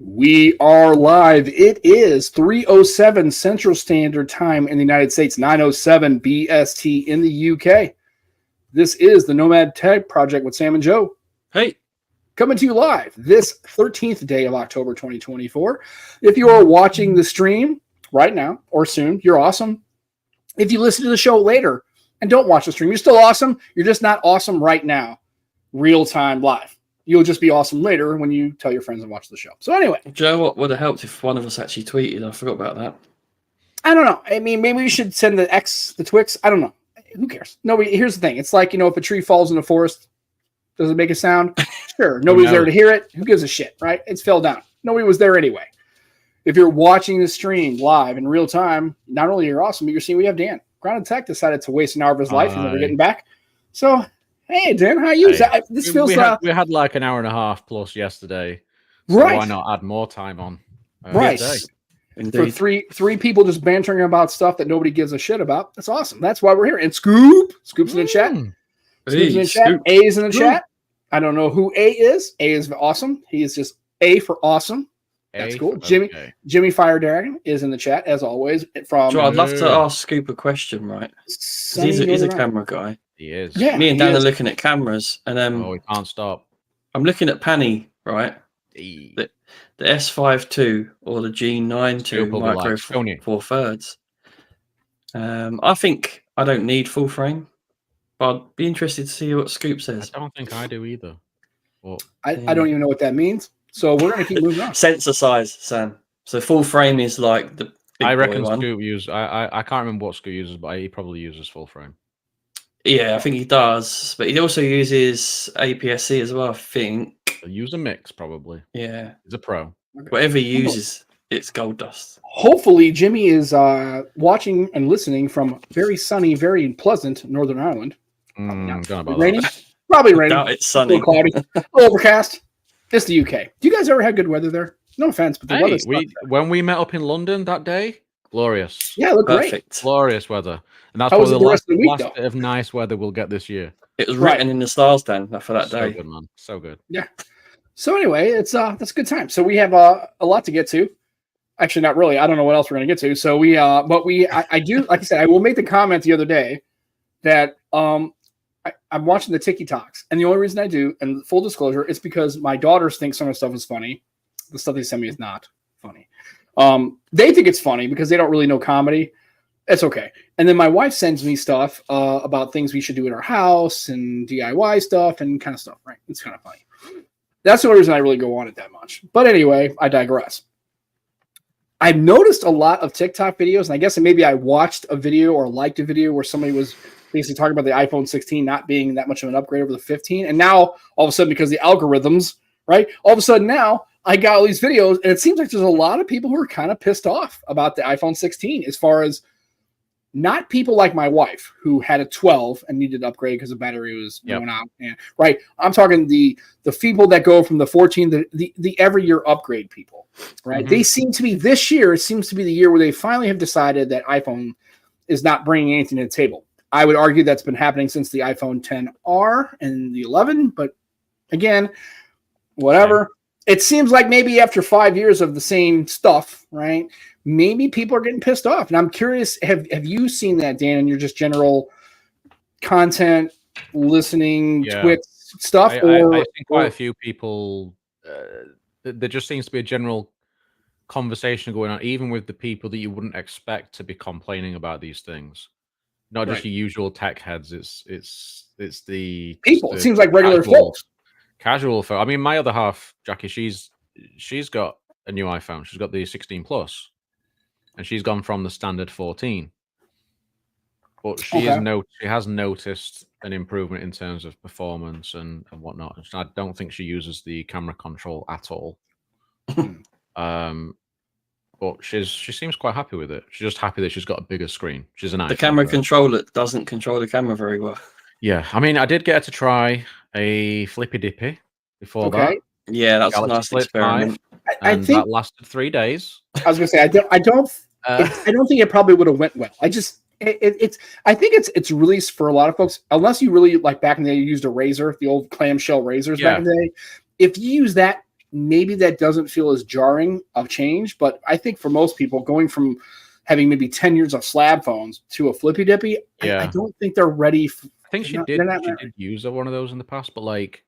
We are live. It is 3:07 Central Standard Time in the United States, 9:07 BST in the UK. This is the Nomad Tech Project with Sam and Joe. Hey. Coming to you live this 13th day of October 2024. If you are watching the stream right now or soon, you're awesome. If you listen to the show later and don't watch the stream, you're still awesome. You're just not awesome right now, real time live. You'll just be awesome later when you tell your friends and watch the show. So anyway. Joe, what would have helped if one of us actually tweeted? I forgot about that. I don't know. I mean, maybe we should send the Twix. I don't know. Who cares? Nobody. Here's the thing. It's like, if a tree falls in the forest, does it make a sound? Sure. Nobody's there to hear it. Who gives a shit, right? It's fell down. Nobody was there anyway. If you're watching the stream live in real time, not only you're awesome, but you're seeing we have Dan. Grounded Tech decided to waste an hour of his life and never getting back. So, hey, Dan, how are you? This feels we had like an hour and a half plus yesterday. So right. Why not add more time on? Right. For three people just bantering about stuff that nobody gives a shit about. That's awesome. That's why we're here. And Scoop's in the chat. Scoop's in the chat. A is in the chat. I don't know who A is. A is awesome. He is just A for awesome. That's cool. Jimmy Fire Dragon is in the chat as always. From I'd love to ask Scoop a question, right? He's a camera guy. He is. Yeah, me and Dan are looking at cameras, and we can't stop. I'm looking at Panny, right? The S5 II or the G9 II micro 4/3. I think I don't need full frame, but I'd be interested to see what Scoop says. I don't think I do either. Well, I don't even know what that means. So we're gonna keep moving on. Sensor size, Sam. So full frame is like the big I reckon one. Scoop uses. I can't remember what Scoop uses, but he probably uses full frame. Yeah, I think he does, but he also uses APS-C as well. I think He'll use a mix probably. Yeah, he's a pro. Whatever he uses, it's gold dust. Hopefully, Jimmy is watching and listening from very sunny, very pleasant Northern Ireland. Raining? Probably raining. No, it's sunny. A little cloudy. A little overcast. It's the UK. Do you guys ever have good weather there? No offense, but the weather's when we met up in London that day, glorious. Yeah, it looked perfect. Great. Glorious weather. And that's probably the last bit of nice weather we'll get this year. It was written in the stars, Dan, for that day. So good, man. So good. Yeah. So anyway, it's that's a good time. So we have a lot to get to. Actually, not really. I don't know what else we're going to get to. So I do, like I said, I will make the comment the other day that I'm watching the TikToks, and the only reason I do, and full disclosure, is because my daughters think some of the stuff is funny. The stuff they send me is not funny. They think it's funny because they don't really know comedy. It's okay. And then my wife sends me stuff about things we should do in our house and DIY stuff and kind of stuff, right? It's kind of funny. That's the only reason I really go on it that much. But anyway, I digress. I've noticed a lot of TikTok videos, and I guess maybe I watched a video or liked a video where somebody was basically talking about the iPhone 16 not being that much of an upgrade over the 15. And now, all of a sudden, because the algorithms, right? All of a sudden now, I got all these videos, and it seems like there's a lot of people who are kind of pissed off about the iPhone 16 as far as not people like my wife who had a 12 and needed to upgrade because the battery was going out. And, right. I'm talking the people that go from the 14, the every year upgrade people, right? Mm-hmm. They seem to be this year. It seems to be the year where they finally have decided that iPhone is not bringing anything to the table. I would argue that's been happening since the iPhone 10R and the 11. But again, whatever. Yeah. It seems like maybe after 5 years of the same stuff, right? Maybe people are getting pissed off. And I'm curious, have you seen that, Dan, in your just general content, listening, Twitch stuff? I think quite a few people, there just seems to be a general conversation going on, even with the people that you wouldn't expect to be complaining about these things. Not just your usual tech heads. It's the people. It seems like regular folks. Casual folks. I mean, my other half, Jackie, she's got a new iPhone. She's got the 16 Plus. And she's gone from the standard 14, but she has noticed an improvement in terms of performance and whatnot. I don't think she uses the camera control at all. But she seems quite happy with it. She's just happy that she's got a bigger screen. She's an iPhone. The camera controller doesn't control the camera very well. Yeah, I mean, I did get her to try a flippy dippy before that. Yeah, that's a nice experiment. I think that lasted 3 days. I was gonna say I don't think it probably would have went well. I think it's released for a lot of folks, unless you really like back in the day you used a razor, the old clamshell razors back in the day. If you use that maybe that doesn't feel as jarring of change. But I think for most people, going from having maybe 10 years of slab phones to a flippy dippy, I don't think they're ready. I think she did use one of those in the past, but like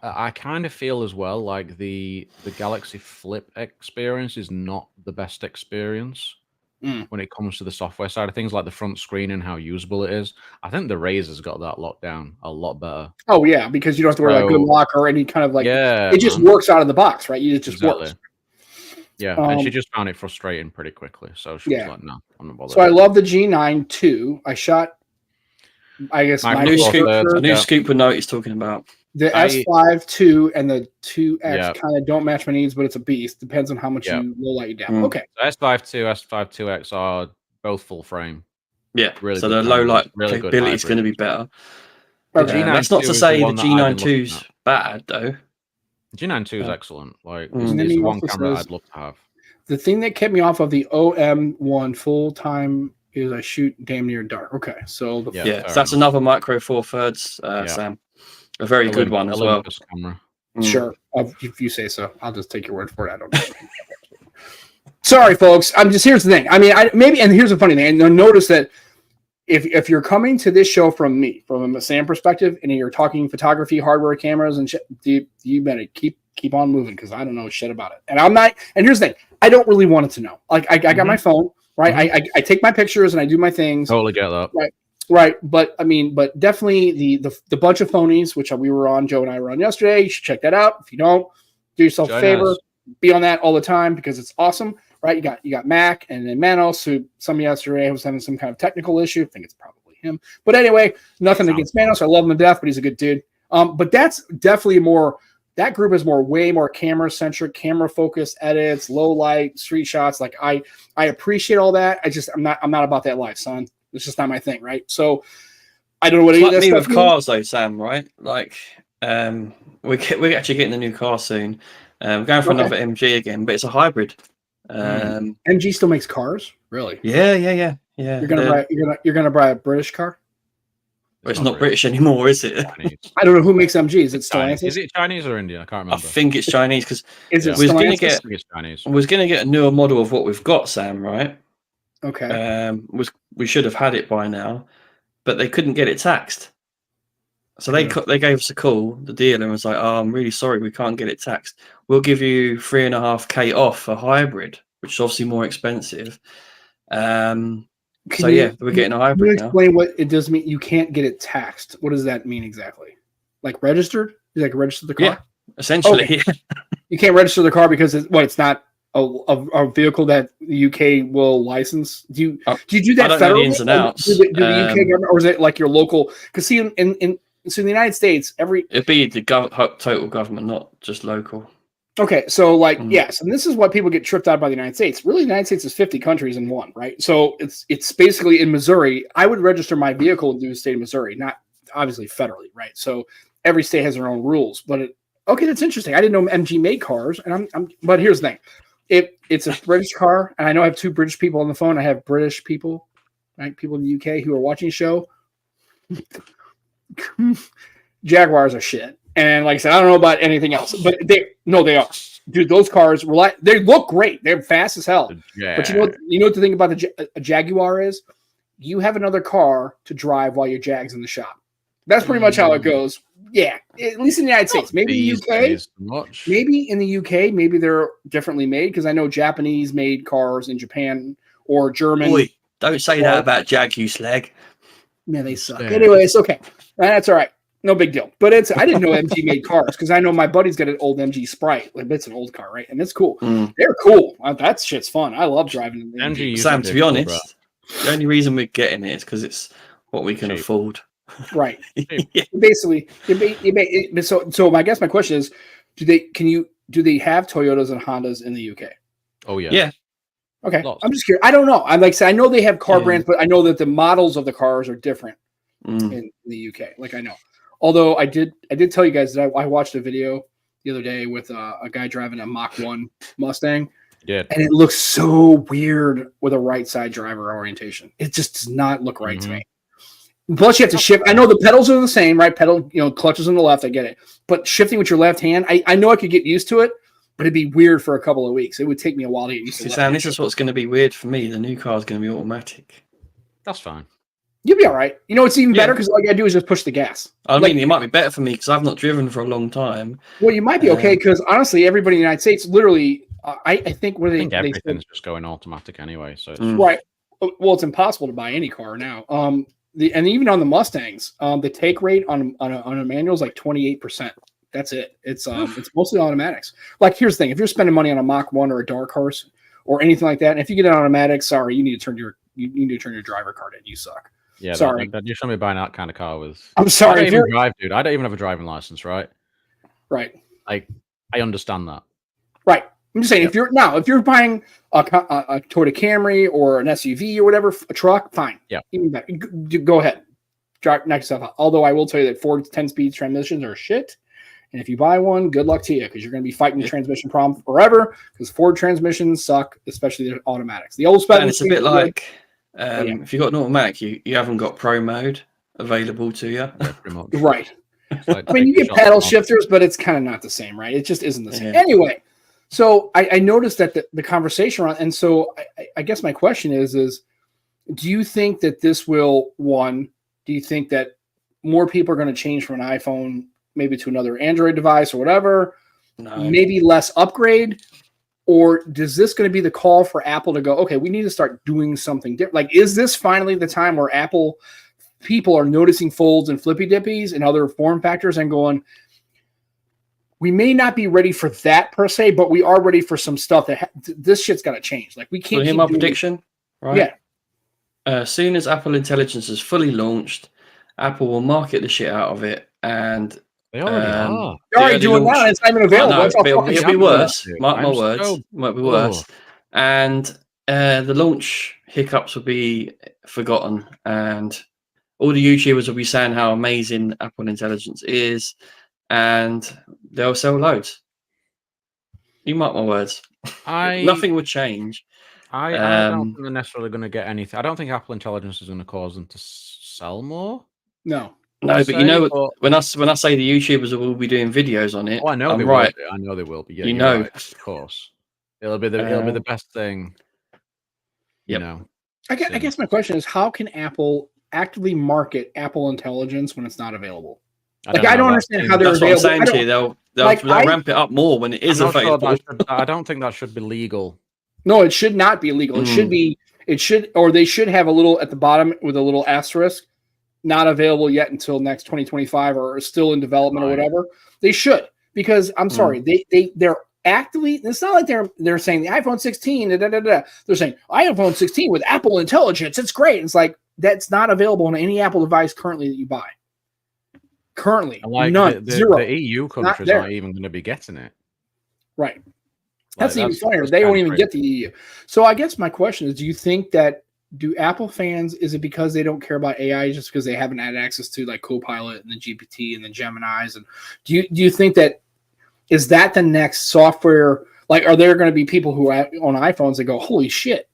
I kind of feel as well like the Galaxy Flip experience is not the best experience when it comes to the software side of things, like the front screen and how usable it is. I think the Razor's got that locked down a lot better. Oh yeah, because you don't have to worry about good lock or any kind of like. It just works out of the box, right? It just works. Yeah, and she just found it frustrating pretty quickly, so she was like, "No, I'm not bothered." So I love the G9 too. I shot. I guess a new scoop would know what he's talking about. The S5 II and the 2X kind of don't match my needs, but it's a beast. Depends on how much you low light you down. Okay. So S5 II, S5 2X are both full frame. Yeah. Really. So the low light capability is going to be better. That's not to say the G9 II's bad though. G9 II is excellent. Like it's the one camera I'd love to have. The thing that kept me off of the OM1 full time is I shoot damn near dark. Okay. So so that's another micro 4/3, Sam. A very good one as well. Camera. Sure, if you say so. I'll just take your word for it. I don't know. Sorry, folks. Here's the thing. I mean, and here's the funny thing. And notice that if you're coming to this show from me, from a Sam perspective, and you're talking photography, hardware, cameras, and shit, you better keep on moving because I don't know shit about it. And I'm not. And here's the thing. I don't really want it to know. Like I got my phone, right? I take my pictures and I do my things. Totally get that. Right, but definitely the bunch of phonies, which we were on, Joe and I were on yesterday. You should check that out. If you don't, do yourself a favor, be on that all the time because it's awesome, right? You got Mac and then Manos, who some yesterday was having some kind of technical issue. I think it's probably him, but anyway, nothing against Manos. I love him to death, but he's a good dude. But that's definitely that group is way more camera centric, camera focused edits, low light, street shots. Like I appreciate all that. I'm not about that life, son. It's just not my thing, right? So I don't know what any of that stuff with cars, though, Sam. Right? Like we're actually getting a new car soon. We're going for another MG again, but it's a hybrid. MG still makes cars, really? Yeah. You're gonna buy a British car? Well, it's not British anymore, is it? I don't know who makes MG. Is it Stellantis? Is it Chinese or Indian? I can't remember. I think it's Chinese because we're going to get a newer model of what we've got, Sam. Right? Okay. We should have had it by now, but they couldn't get it taxed. So they gave us a call, the dealer, and was like, "Oh, I'm really sorry, we can't get it taxed. We'll give you $3,500 off a hybrid, which is obviously more expensive." We're getting a hybrid. Can you explain what it does mean? You can't get it taxed. What does that mean exactly? Like registered? You like register the car? Yeah, essentially. Okay. You can't register the car because it's not a vehicle that the UK will license. Do you do that federally? The ins and outs. Do the UK government, or is it like your local? Because see, in the United States, it'd be the total government, not just local. Okay, so yes, and this is what people get tripped out by the United States. Really, the United States is 50 countries in one, right? So it's basically in Missouri. I would register my vehicle in the state of Missouri, not obviously federally, right? So every state has their own rules. But that's interesting. I didn't know MG made cars, and But here's the thing: it's a British car, and I know I have two British people on the phone. I have British people, right? People in the UK who are watching the show. Jaguars are shit. And like I said, I don't know about anything else, but they are. Dude, those cars they look great. They're fast as hell. Yeah. But you know what the thing about a Jaguar is? You have another car to drive while your Jag's in the shop. That's pretty much how it goes. Yeah, at least in the United States. Maybe the UK. Maybe in the UK, maybe they're differently made because I know Japanese made cars in Japan or German. Boy, don't say that about Jag, you slag. Yeah, they suck. Anyway, it's okay. That's all right. No big deal. But I didn't know MG made cars because I know my buddy's got an old MG Sprite. Like it's an old car, right? And it's cool. They're cool. That shit's fun. I love driving an MG. Sam, to be honest, the only reason we're getting it is because it's what we can afford. Right. Basically, so I guess my question is, do they have Toyotas and Hondas in the UK? Oh yeah. Yeah. Okay. I'm just curious. I don't know. I know they have car brands, but I know that the models of the cars are different in the UK. Like I know. Although I did tell you guys that I watched a video the other day with a guy driving a Mach 1 Mustang. Yeah. And it looks so weird with a right side driver orientation. It just does not look right to me. Plus, you have to shift. I know the pedals are the same, right? Pedal, clutches on the left. I get it. But shifting with your left hand, I know I could get used to it, but it'd be weird for a couple of weeks. It would take me a while to get used to it. Sam, this is what's going to be weird for me. The new car is going to be automatic. That's fine. You'll be all right. It's even better because all you got to do is just push the gas. I mean, it might be better for me because I've not driven for a long time. Well, you might be okay because honestly, everybody in the United States, literally, I think everything's just going automatic anyway. So it's right. Well, it's impossible to buy any car now. And even on the Mustangs, the take rate on a manual is like 28%. That's it. It's mostly automatics. Like, here's the thing: if you're spending money on a Mach 1 or a dark horse or anything like that, and if you get an automatic, sorry, you need to turn your driver card in. You suck. Yeah, sorry. You shouldn't be buying that kind of car with. I'm sorry. I don't even drive, dude. I don't even have a driving license, right? Right. I understand that. Right. I'm just saying, if you're buying a Toyota Camry or an SUV or whatever, a truck, fine. Yeah. Even better. Go ahead. Knock yourself out. Although I will tell you that Ford's 10-speed transmissions are shit. And if you buy one, good luck to you because you're going to be fighting the transmission problem forever because Ford transmissions suck, especially their automatics. The old spec. And it's a bit like if you've got an automatic, you haven't got Pro mode available to you. Right. I mean, you get paddle shifters, but it's kind of not the same, right? It just isn't the same. Anyway. So I noticed that the conversation around, and so I guess my question is do you think that this will, do you think that more people are going to change from an iPhone maybe to another Android device or whatever? No. Maybe less upgrade? Or is this going to be the call for Apple to go, okay, we need to start doing something different? Like, is this finally the time where Apple people are noticing folds and flippy dippies and other form factors and going, we may not be ready for that per se, but we are ready for some stuff that this shit's got to change. Like, we can't. So hear my prediction, right? Yeah. As soon as Apple Intelligence is fully launched, Apple will market the shit out of it, and they already are. They're already doing that. It's not even available. It'll be worse. Mark my words. Might be worse. And the launch hiccups will be forgotten, and all the YouTubers will be saying how amazing Apple Intelligence is. And they'll sell loads. You mark my words. Nothing would change. I don't think they're necessarily going to get anything. I don't think Apple Intelligence is going to cause them to sell more. No, but when I say the YouTubers will be doing videos on it, I know I'm they right. will. I know they will be. Yeah, right, of course, it'll be the best thing. I guess my question is, how can Apple actively market Apple Intelligence when it's not available? I don't understand how they're available. That's what I'm saying to you. They'll ramp it up more when it is available. I don't think that should be legal. No, it should not be legal. They should have a little at the bottom with a little asterisk, not available yet until next 2025 or still in development or whatever. They should, because I'm sorry, they're actively. It's not like they're saying the iPhone 16. They're saying iPhone 16 with Apple Intelligence. It's great. It's like that's not available on any Apple device currently that you buy. Currently, none, zero. The EU countries aren't even going to be getting it. Right. That's even funnier. They won't even get the EU. So I guess my question is, do you think that do Apple fans, is it because they don't care about AI just because they haven't had access to like Copilot and the GPT and the Geminis? And do you think that is that the next software? Like, are there going to be people who are on iPhones that go, holy shit,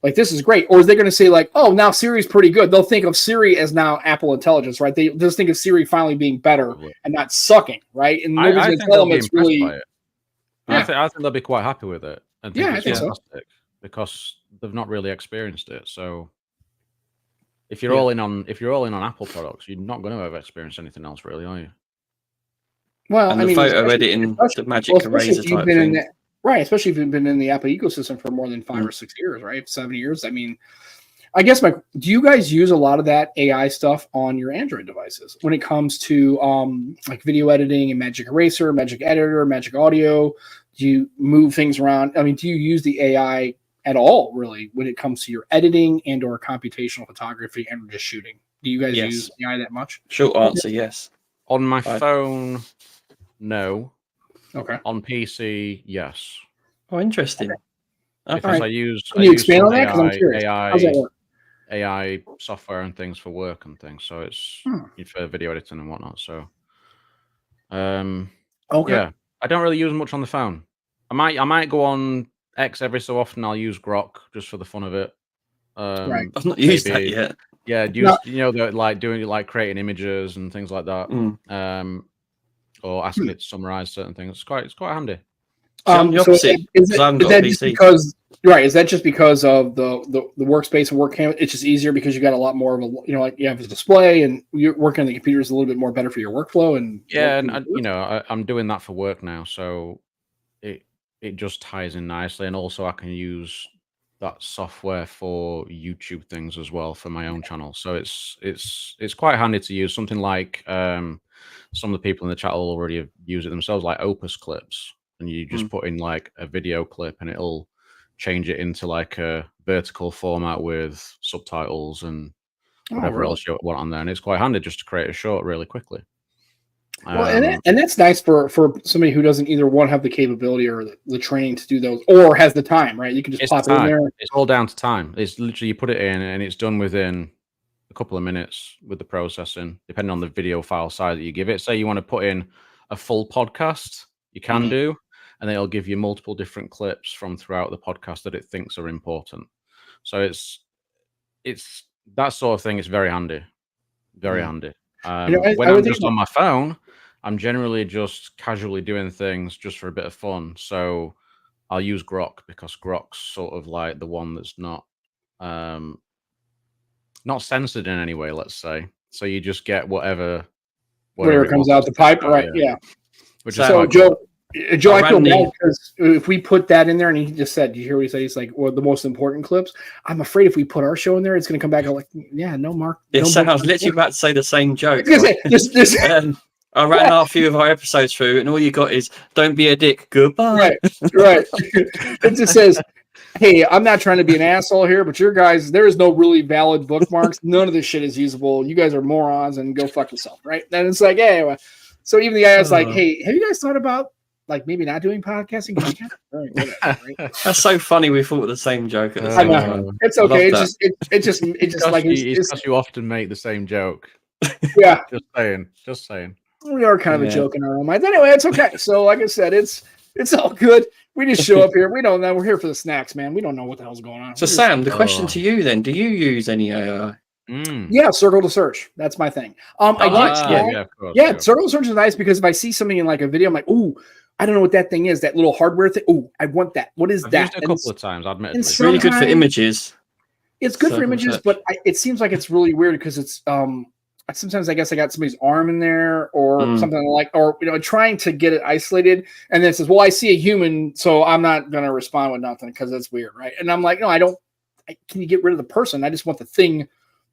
like this is great? Or is they going to say like, oh, now Siri's pretty good? They'll think of Siri as now Apple Intelligence, right? They just think of Siri finally being better and not sucking, right? And nobody's going to tell them it's really. I think they'll be quite happy with it. And I think so. Because they've not really experienced it. So if you're all in on Apple products, you're not going to have experienced anything else, really, are you? Well, and the photo editing, the magic eraser type thing. Right, especially if you've been in the Apple ecosystem for more than 5 or 6 years, right? 7 years. I mean, I guess do you guys use a lot of that AI stuff on your Android devices when it comes to like video editing and Magic Eraser, Magic Editor, Magic Audio? Do you move things around? I mean, do you use the AI at all, really, when it comes to your editing and or computational photography and just shooting? Do you guys use AI that much? Short answer, yes. On my phone, no. Okay. On PC, yes. Oh, interesting. Because I use. Can you expand on that? Because I'm curious. How's that work? AI software and things for work and things, so it's for video editing and whatnot. So, yeah, I don't really use much on the phone. I might go on X every so often. I'll use Grok just for the fun of it. Right. I've not used that yet. Yeah, like doing like creating images and things like that, or asking it to summarize certain things. It's quite handy. I'm the opposite. Is that just because is that just because of the workspace and work camera? It's just easier because you got a lot more of a like you have a display and you're working on the computer is a little bit more better for your workflow and I'm doing that for work now, so it just ties in nicely, and also I can use that software for YouTube things as well for my own channel. So it's quite handy to use. Something like some of the people in the chat will already use it themselves, like Opus clips, and you just put in like a video clip and it'll change it into like a vertical format with subtitles and whatever else you want on there. And it's quite handy just to create a short really quickly. Well, and that's nice for somebody who doesn't either one have the capability or the training to do those, or has the time, right? You can just pop it in there. It's all down to time. It's literally you put it in and it's done within a couple of minutes with the processing, depending on the video file size that you give it. Say you want to put in a full podcast, you can do, and it'll give you multiple different clips from throughout the podcast that it thinks are important. So it's that sort of thing is very handy, very handy. When I'm just on my phone, I'm generally just casually doing things just for a bit of fun. So I'll use Grok because Grok's sort of like the one that's not censored in any way, let's say. So you just get whatever comes out the pipe, right? Yeah. So Joe, I feel bad because if we put that in there, and he just said, "Do you hear what he said?" He's like, "Well, the most important clips." I'm afraid if we put our show in there, it's going to come back and like, "Yeah, no, Mark." I was literally about to say the same joke. I ran a few of our episodes through, and all you got is "Don't be a dick." Goodbye. Right. It just says, "Hey, I'm not trying to be an asshole here, but your guys, there is no really valid bookmarks. None of this shit is usable. You guys are morons, and go fuck yourself." Right? And it's like, anyway. So even the guy was like, "Hey, have you guys thought about?" Like maybe not doing podcasting. Right? That's so funny. We thought the same joke at the same time. It's okay. It just like because you often make the same joke. Yeah. Just saying. We are kind of a joke in our own minds. Anyway, it's okay. So like I said, it's all good. We just show up here. We don't know. We're here for the snacks, man. We don't know what the hell's going on. So Sam, the question to you then: do you use any AI? Yeah, circle to search. That's my thing. Circle to search is nice because if I see something in like a video, I'm like, ooh, I don't know what that thing is. That little hardware thing. Oh, I want that. What is that? I've used it a couple of times. Admittedly, it's really good for images. It's good for images, but it seems like it's really weird because it's sometimes I guess I got somebody's arm in there or something like, or trying to get it isolated, and then it says, "Well, I see a human, so I'm not gonna respond with nothing because it's weird, right?" And I'm like, "No, I don't. Can you get rid of the person? I just want the thing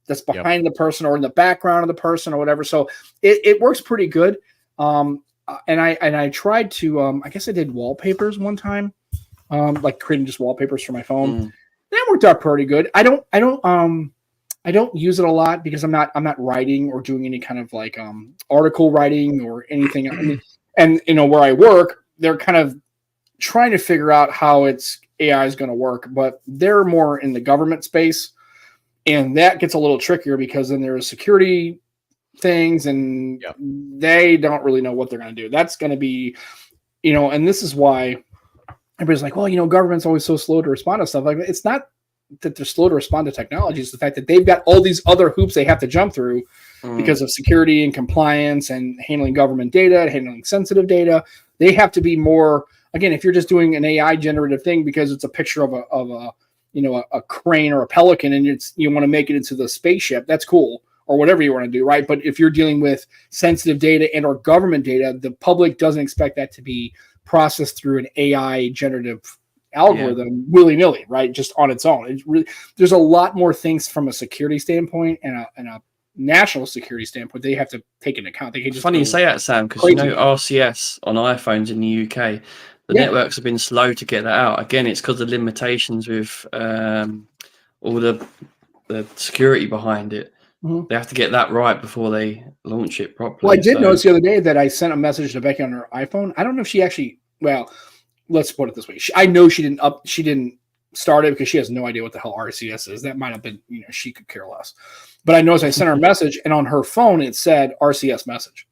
that's behind the person or in the background of the person or whatever." So it works pretty good. And I tried to I guess I did wallpapers one time, like creating just wallpapers for my phone. That worked out pretty good. I don't use it a lot because I'm not writing or doing any kind of like article writing or anything. I mean, and where I work, they're kind of trying to figure out how AI is going to work, but they're more in the government space, and that gets a little trickier because then there's security things and they don't really know what they're going to do. That's going to be, and this is why everybody's like, well, government's always so slow to respond to stuff like that. It's not that they're slow to respond to technology. It's the fact that they've got all these other hoops they have to jump through because of security and compliance and handling government data, handling sensitive data. They have to be more, again, if you're just doing an AI generative thing because it's a picture of a crane or a pelican and you want to make it into the spaceship, that's cool. Or whatever you want to do, right? But if you're dealing with sensitive data and or government data, the public doesn't expect that to be processed through an AI generative algorithm willy-nilly, right? Just on its own. There's a lot more things from a security standpoint and a national security standpoint they have to take into account. They can just funny you say that, Sam, because RCS on iPhones in the UK, the networks have been slow to get that out. Again, it's because of limitations with all the security behind it. They have to get that right before they launch it properly. Well, I did notice the other day that I sent a message to Becky on her iPhone. I don't know if she actually. Well, let's put it this way. I know she didn't start it because she has no idea what the hell RCS is. That might have been, she could care less. But I noticed I sent her a message, and on her phone it said RCS message.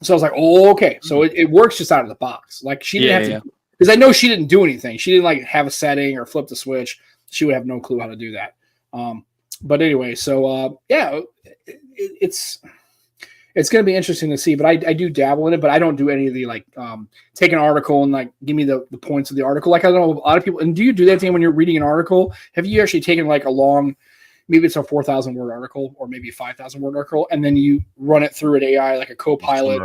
So I was like, oh, okay. So it works just out of the box. Like she didn't have to, because I know she didn't do anything. She didn't like have a setting or flip the switch. She would have no clue how to do that. But anyway, so yeah, it's going to be interesting to see. But I do dabble in it, but I don't do any of the like take an article and like give me the points of the article. Like I know a lot of people. And do you do that thing when you're reading an article? Have you actually taken like a long, maybe it's a 4,000 word article or maybe a 5,000 word article, and then you run it through an AI like a Copilot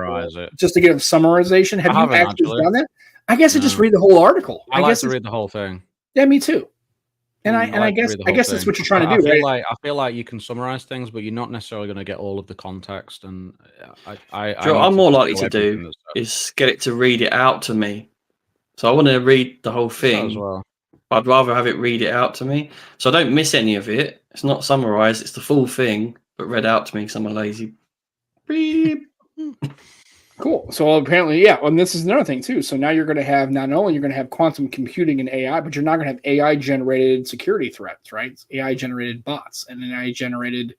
just to get a summarization? Have you actually done that? I guess I just read the whole article. I like to read the whole thing. Yeah, me too. And I guess that's what you're trying to do, right? I feel like you can summarize things, but you're not necessarily going to get all of the context. And I'm more likely to do is get it to read it out to me. So I want to read the whole thing as well. I'd rather have it read it out to me, so I don't miss any of it. It's not summarized; it's the full thing, but read out to me because I'm a lazy. Beep. Cool. So apparently, yeah. And this is another thing too. So now you're going to have not only you're going to have quantum computing and AI, but you're not going to have AI generated security threats, right? AI generated bots and AI generated.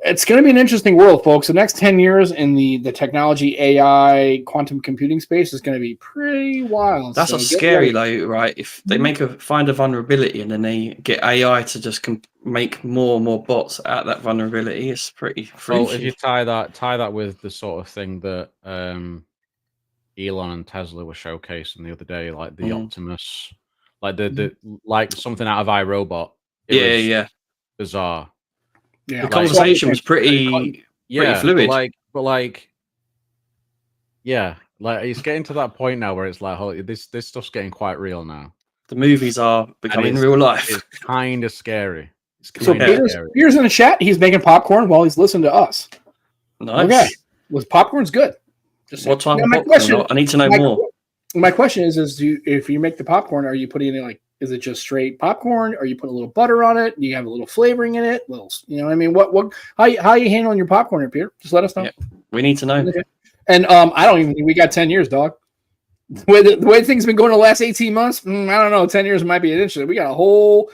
It's going to be an interesting world, folks. The next 10 years in the technology, AI, quantum computing space is going to be pretty wild. That's what's scary, though, right? If they find a vulnerability and then they get AI to just make more and more bots at that vulnerability, it's pretty freaky. Well, if you tie that with the sort of thing that Elon and Tesla were showcasing the other day, like the Optimus, like the like something out of iRobot. Yeah. Bizarre. Yeah, the conversation was pretty fluid. But it's getting to that point now where it's like, holy, this stuff's getting quite real now. The movies are becoming real life. It's kind of scary. So Peter's in the chat. He's making popcorn while he's listening to us. Nice. Okay, popcorn's good. What type of popcorn? I need to know more. My question is if you make the popcorn, are you putting in like? Is it just straight popcorn? Are you putting a little butter on it? Do you have a little flavoring in it? You know what I mean? How are you handling your popcorn here, Peter? Just let us know. Yeah, we need to know. Okay. And I don't even think we got 10 years, dog. The way things have been going the last 18 months, I don't know. 10 years might be interesting. We got a whole.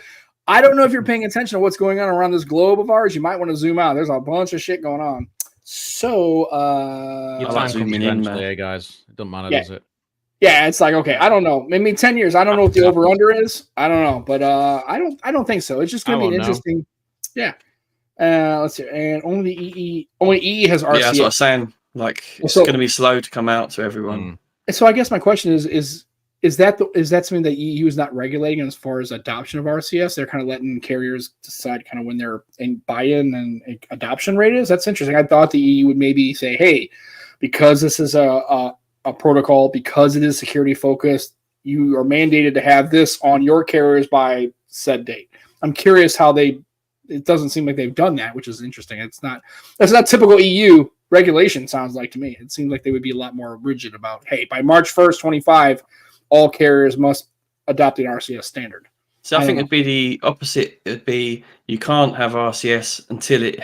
I don't know if you're paying attention to what's going on around this globe of ours. You might want to zoom out. There's a bunch of shit going on. So, your time comes eventually, guys. It doesn't matter, does it? Yeah, it's like, okay, I don't know. Maybe 10 years. I don't know what the over under is. I don't know, but I don't think so. It's just going to be an interesting. Yeah. Let's see. And only EE has RCS. Yeah, that's what I'm saying. Like it's going to be slow to come out to everyone. So I guess my question is that something that EU is not regulating as far as adoption of RCS? They're kind of letting carriers decide kind of when their buy-in and adoption rate is. That's interesting. I thought the EU would maybe say, hey, because this is a protocol, because it is security focused, you are mandated to have this on your carriers by said date. I'm curious how it doesn't seem like they've done that, which is interesting. That's not typical EU regulation, sounds like to me. It seems like they would be a lot more rigid about, hey, by March 1st, 25, all carriers must adopt an RCS standard. So I think it'd be the opposite. It'd be you can't have RCS until it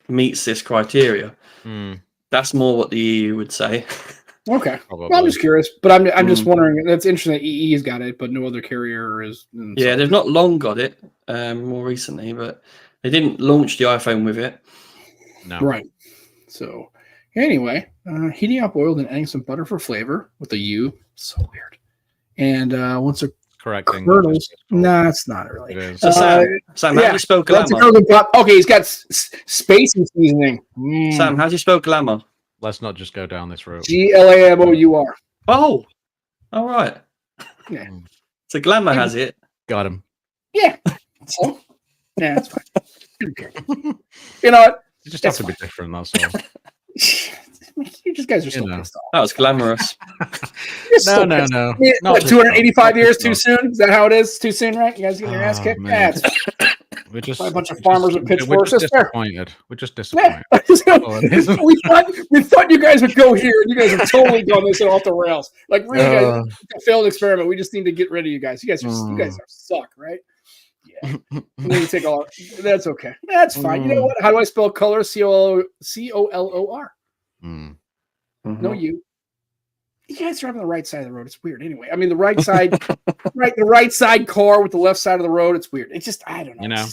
meets this criteria. That's more what the EU would say. Okay. Well, I'm just curious, but I'm just wondering. That's interesting that EE's got it, but no other carrier is. Yeah, they've not long got it. More recently, but they didn't launch the iPhone with it. No. Right. So anyway, heating up oil and adding some butter for flavor with a U. So weird. And once a correcting kernels. No, it's not really. It is. So Sam, how do you spell glamour? Okay, he's got spicy seasoning. Sam, how do you spell glamour? Let's not just go down this road. GLAMOUR. Oh, all right. Yeah. So Glamour has it. Got him. Yeah. So, yeah, that's fine. You know what? You just have to be different, that's all. You just guys are so pissed off. That was glamorous. No. What, 285 years too soon? Is that how it is? Too soon, right? You guys getting your ass kicked? Yeah, we're just by a bunch of farmers with pitchforks. We're just disappointed. We thought you guys would go here, and you guys have totally gone this off the rails. Like, really, guys, it's a failed experiment. We just need to get rid of you guys. You guys are suck, right? Yeah. You take all. That's okay. That's fine. You know what? How do I spell color? COLOR. No, you. You guys are on the right side of the road. It's weird. Anyway, I mean the right side, the right side car with the left side of the road. It's weird. It's just I don't know. You know,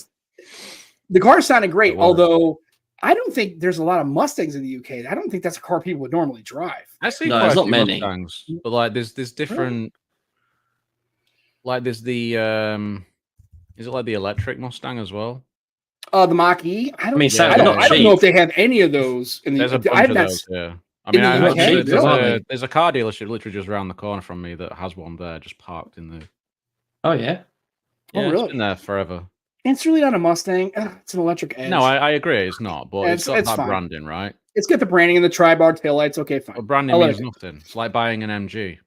the car sounded great, although I don't think there's a lot of Mustangs in the UK. I don't think that's a car people would normally drive. I see there's not many Mustangs, but like there's different. Like there's the is it like the electric Mustang as well? The Mach-E. I don't know if they have any of those. There's a bunch of those. Yeah. I mean, there's a car dealership literally just around the corner from me that has one there, just parked in the. Oh yeah. Oh really? It's been there forever. It's really not a Mustang. It's an electric Edge. No, I agree. It's not, but it's got that branding, right? It's got the branding and the tri-bar taillights. Okay, fine. But branding means nothing. It's like buying an MG.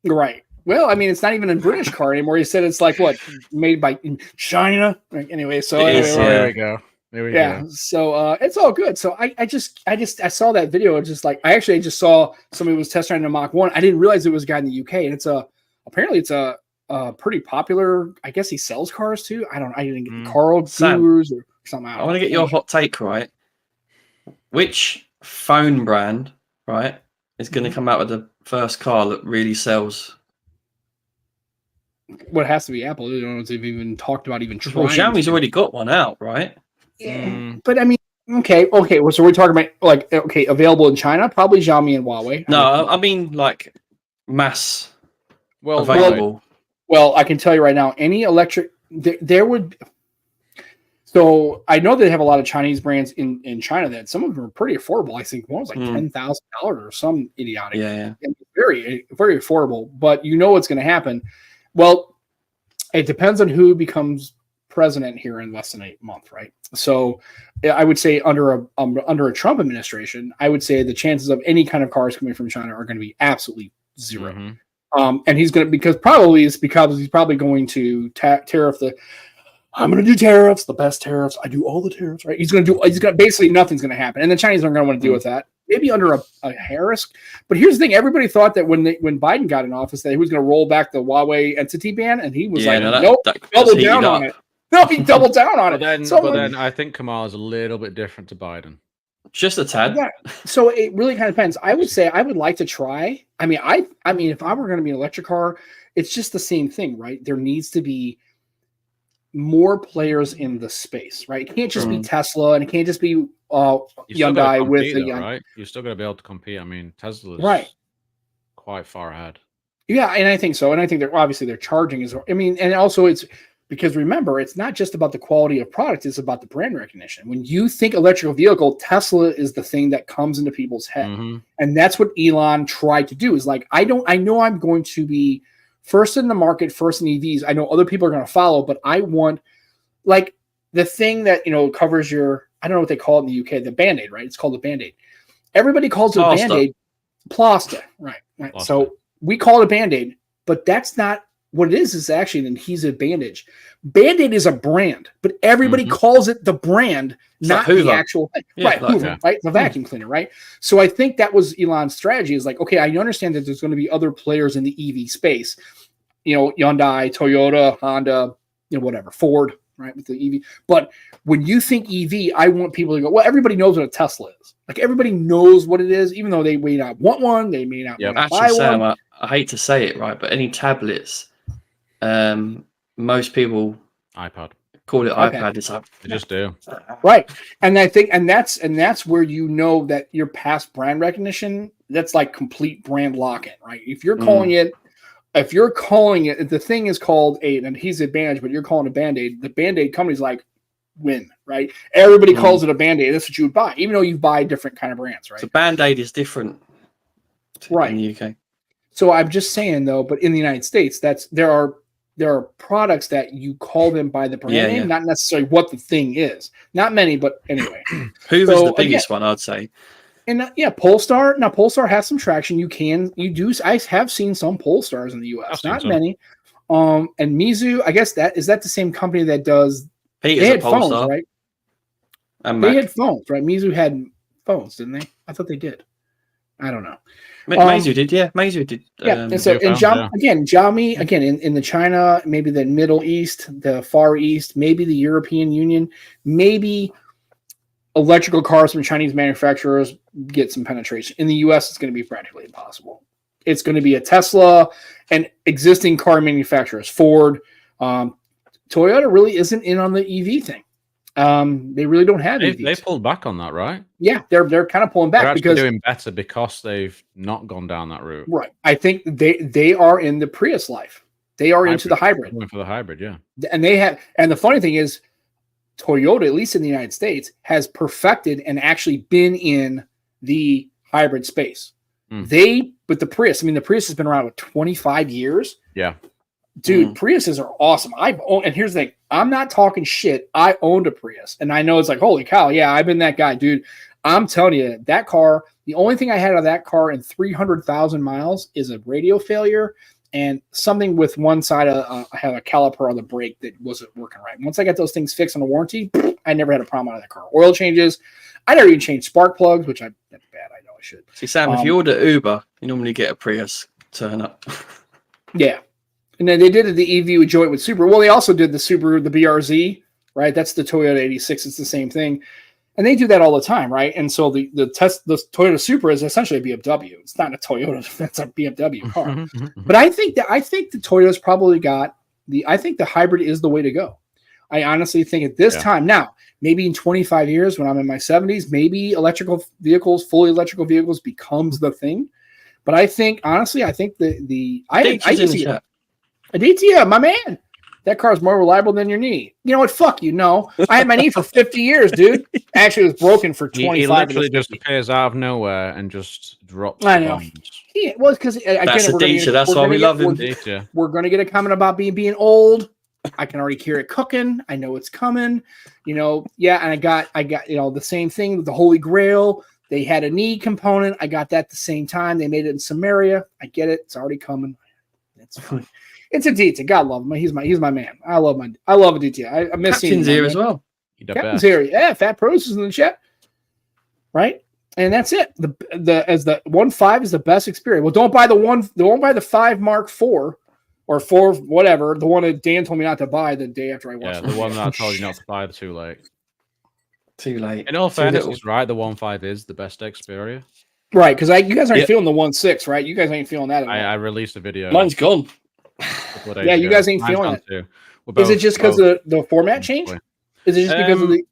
Right. Well, I mean, it's not even a British car anymore. You said it's like what, made by China. Anyway, so there we go. There we go. So it's all good. So I saw that video. It's just like I just saw somebody was test driving a Mach 1. I didn't realize it was a guy in the UK, and apparently it's a pretty popular. I guess he sells cars too. I didn't get the Carl Gurus or something. I want to get your hot take, right? Which phone brand, right, is going to come out with the first car that really sells? Well, it has to be Apple. I don't know if they've even talked about even trying. Well, Xiaomi's already got one out, right? Yeah, but I mean, okay. Well, so we're talking about available in China, probably Xiaomi and Huawei. No, I mean like mass available. Well, I can tell you right now, any electric there would. So I know they have a lot of Chinese brands in China that some of them are pretty affordable. I think one was like $10,000 or some idiotic. Yeah. And very, very affordable. But you know what's going to happen. Well, it depends on who becomes president here in less than a month, right? So I would say under a Trump administration, I would say the chances of any kind of cars coming from China are going to be absolutely zero. Mm-hmm. And he's going to because he's probably going to tariff the. I'm going to do tariffs, the best tariffs. I do all the tariffs, right? He's going to basically nothing's going to happen. And the Chinese aren't going to want to deal with that. Maybe under a Harris. But here's the thing. Everybody thought that when Biden got in office that he was going to roll back the Huawei entity ban. And he was nope, double down on it. No, he doubled down on it. But then I think Kamala's a little bit different to Biden. Just a tad. Yeah. So it really kind of depends. I would say I would like to try. I mean, if I were going to be an electric car, it's just the same thing, right? There needs to be more players in the space, right? It can't just be Tesla, and it can't just be Hyundai with the right. You're still going to be able to compete. I mean, Tesla's quite far ahead. Yeah, and I think so. And I think their charging is. I mean, and also it's because remember, it's not just about the quality of product; it's about the brand recognition. When you think electrical vehicle, Tesla is the thing that comes into people's head, and that's what Elon tried to do. Is like I know I'm going to be first in the market, first in EVs. I know other people are going to follow, but I want like the thing that, covers your, I don't know what they call it in the UK, the Band-Aid, right? It's called the Band-Aid. Everybody calls it a Band-Aid. Plaster, right. Plaster. So we call it a Band-Aid, but that's not what it is. It's actually an adhesive bandage. Band-Aid is a brand, but everybody calls it the brand, not the actual thing. Yeah, right, Hoover, right? The vacuum cleaner, right? So I think that was Elon's strategy is like, okay, I understand that there's going to be other players in the EV space, Hyundai, Toyota, Honda, whatever, Ford, right, with the EV. But when you think EV, I want people to go, well, everybody knows what a Tesla is. Like everybody knows what it is, even though they may not want one, they may not want to buy Sam, one. I hate to say it, right, but any tablets, most people call it iPad. It's like they just do, right? And I think, and that's where that you're past brand recognition. That's like complete brand lock-in, right? If you're calling it, the thing is called an adhesive bandage, but you're calling it a Band-Aid. The Band-Aid company's like win, right? Everybody calls it a Band-Aid. That's what you would buy, even though you buy different kind of brands, right? So Band-Aid is different, in the UK. So I'm just saying though, but in the United States, there are products that you call them by the brand name, not necessarily what the thing is. Not many, but anyway. Hoover's the biggest one, I'd say. And Polestar. Now Polestar has some traction. I have seen some Polestars in the US, not many. And Mizu, I guess is that the same company that does. They had phones, right? They had phones, right? Mizu had phones, didn't they? I thought they did. I don't know. Meizu did, yeah. Meizu did. Yeah, and so Xiaomi, again, in the China, maybe the Middle East, the Far East, maybe the European Union, maybe electrical cars from Chinese manufacturers get some penetration. In the U.S., it's going to be practically impossible. It's going to be a Tesla and existing car manufacturers, Ford. Toyota really isn't in on the EV thing. They really don't have EVs. They pulled back on that, right? Yeah, they're kind of pulling back because they're doing better because they've not gone down that route. Right. I think they are in the Prius life. They are into the hybrid. Going for the hybrid, yeah. And they have. And the funny thing is, Toyota, at least in the United States, has perfected and actually been in the hybrid space. But the Prius, I mean, the Prius has been around with 25 years. Yeah. Dude, Priuses are awesome. And here's the thing, I'm not talking shit. I owned a Prius, and I know it's like, holy cow, yeah, I've been that guy, dude. I'm telling you, that car, the only thing I had out of that car in 300,000 miles is a radio failure and something with one side of I have a caliper on the brake that wasn't working right. Once I got those things fixed on a warranty, I never had a problem out of that car. Oil changes, I never even changed spark plugs, which that's bad. I know I should. See, Sam, if you order Uber, you normally get a Prius turn up. Yeah. And then they did the EV joint with Subaru. Well, they also did the Subaru, the BRZ, right? That's the Toyota 86. It's the same thing. And they do that all the time, right? And so the Toyota Supra is essentially a BMW. It's not a Toyota. That's a BMW car. But I think the Toyota's probably I think the hybrid is the way to go. I honestly think at this time, now, maybe in 25 years when I'm in my 70s, maybe fully electrical vehicles becomes the thing. But I think, honestly, Aditya, my man. That car is more reliable than your knee. You know what? Fuck you. No, I had my knee for 50 years, dude. Actually, it was broken for 25. He literally just appears out of nowhere and just drops. I know. Well, because that's Aditya. That's why we love him. We're going to get a comment about being old. I can already hear it cooking. I know it's coming. You know, yeah. And I got the same thing with the Holy Grail. They had a knee component. I got that at the same time. They made it in Samaria. I get it. It's already coming. It's fine. It's Aditya. God love him. He's my man. I love Aditya. I miss Captain's here as well. Captain's here. Yeah, Fat Pros is in the chat. Right? And that's it. The 1.5 is the best experience. Well, don't buy the 5 Mark IV or 4 whatever. The one that Dan told me not to buy the day after I watched. Yeah, the one that I told you not to buy too late. Too late. In all fairness, he's right. The 1.5 is the best Xperia. Right, because you guys aren't feeling the 1.6, right? You guys ain't feeling that at all. I released a video. Mine's gone. Yeah, you guys ain't feeling it. Is it just because the format change? Is it just because of the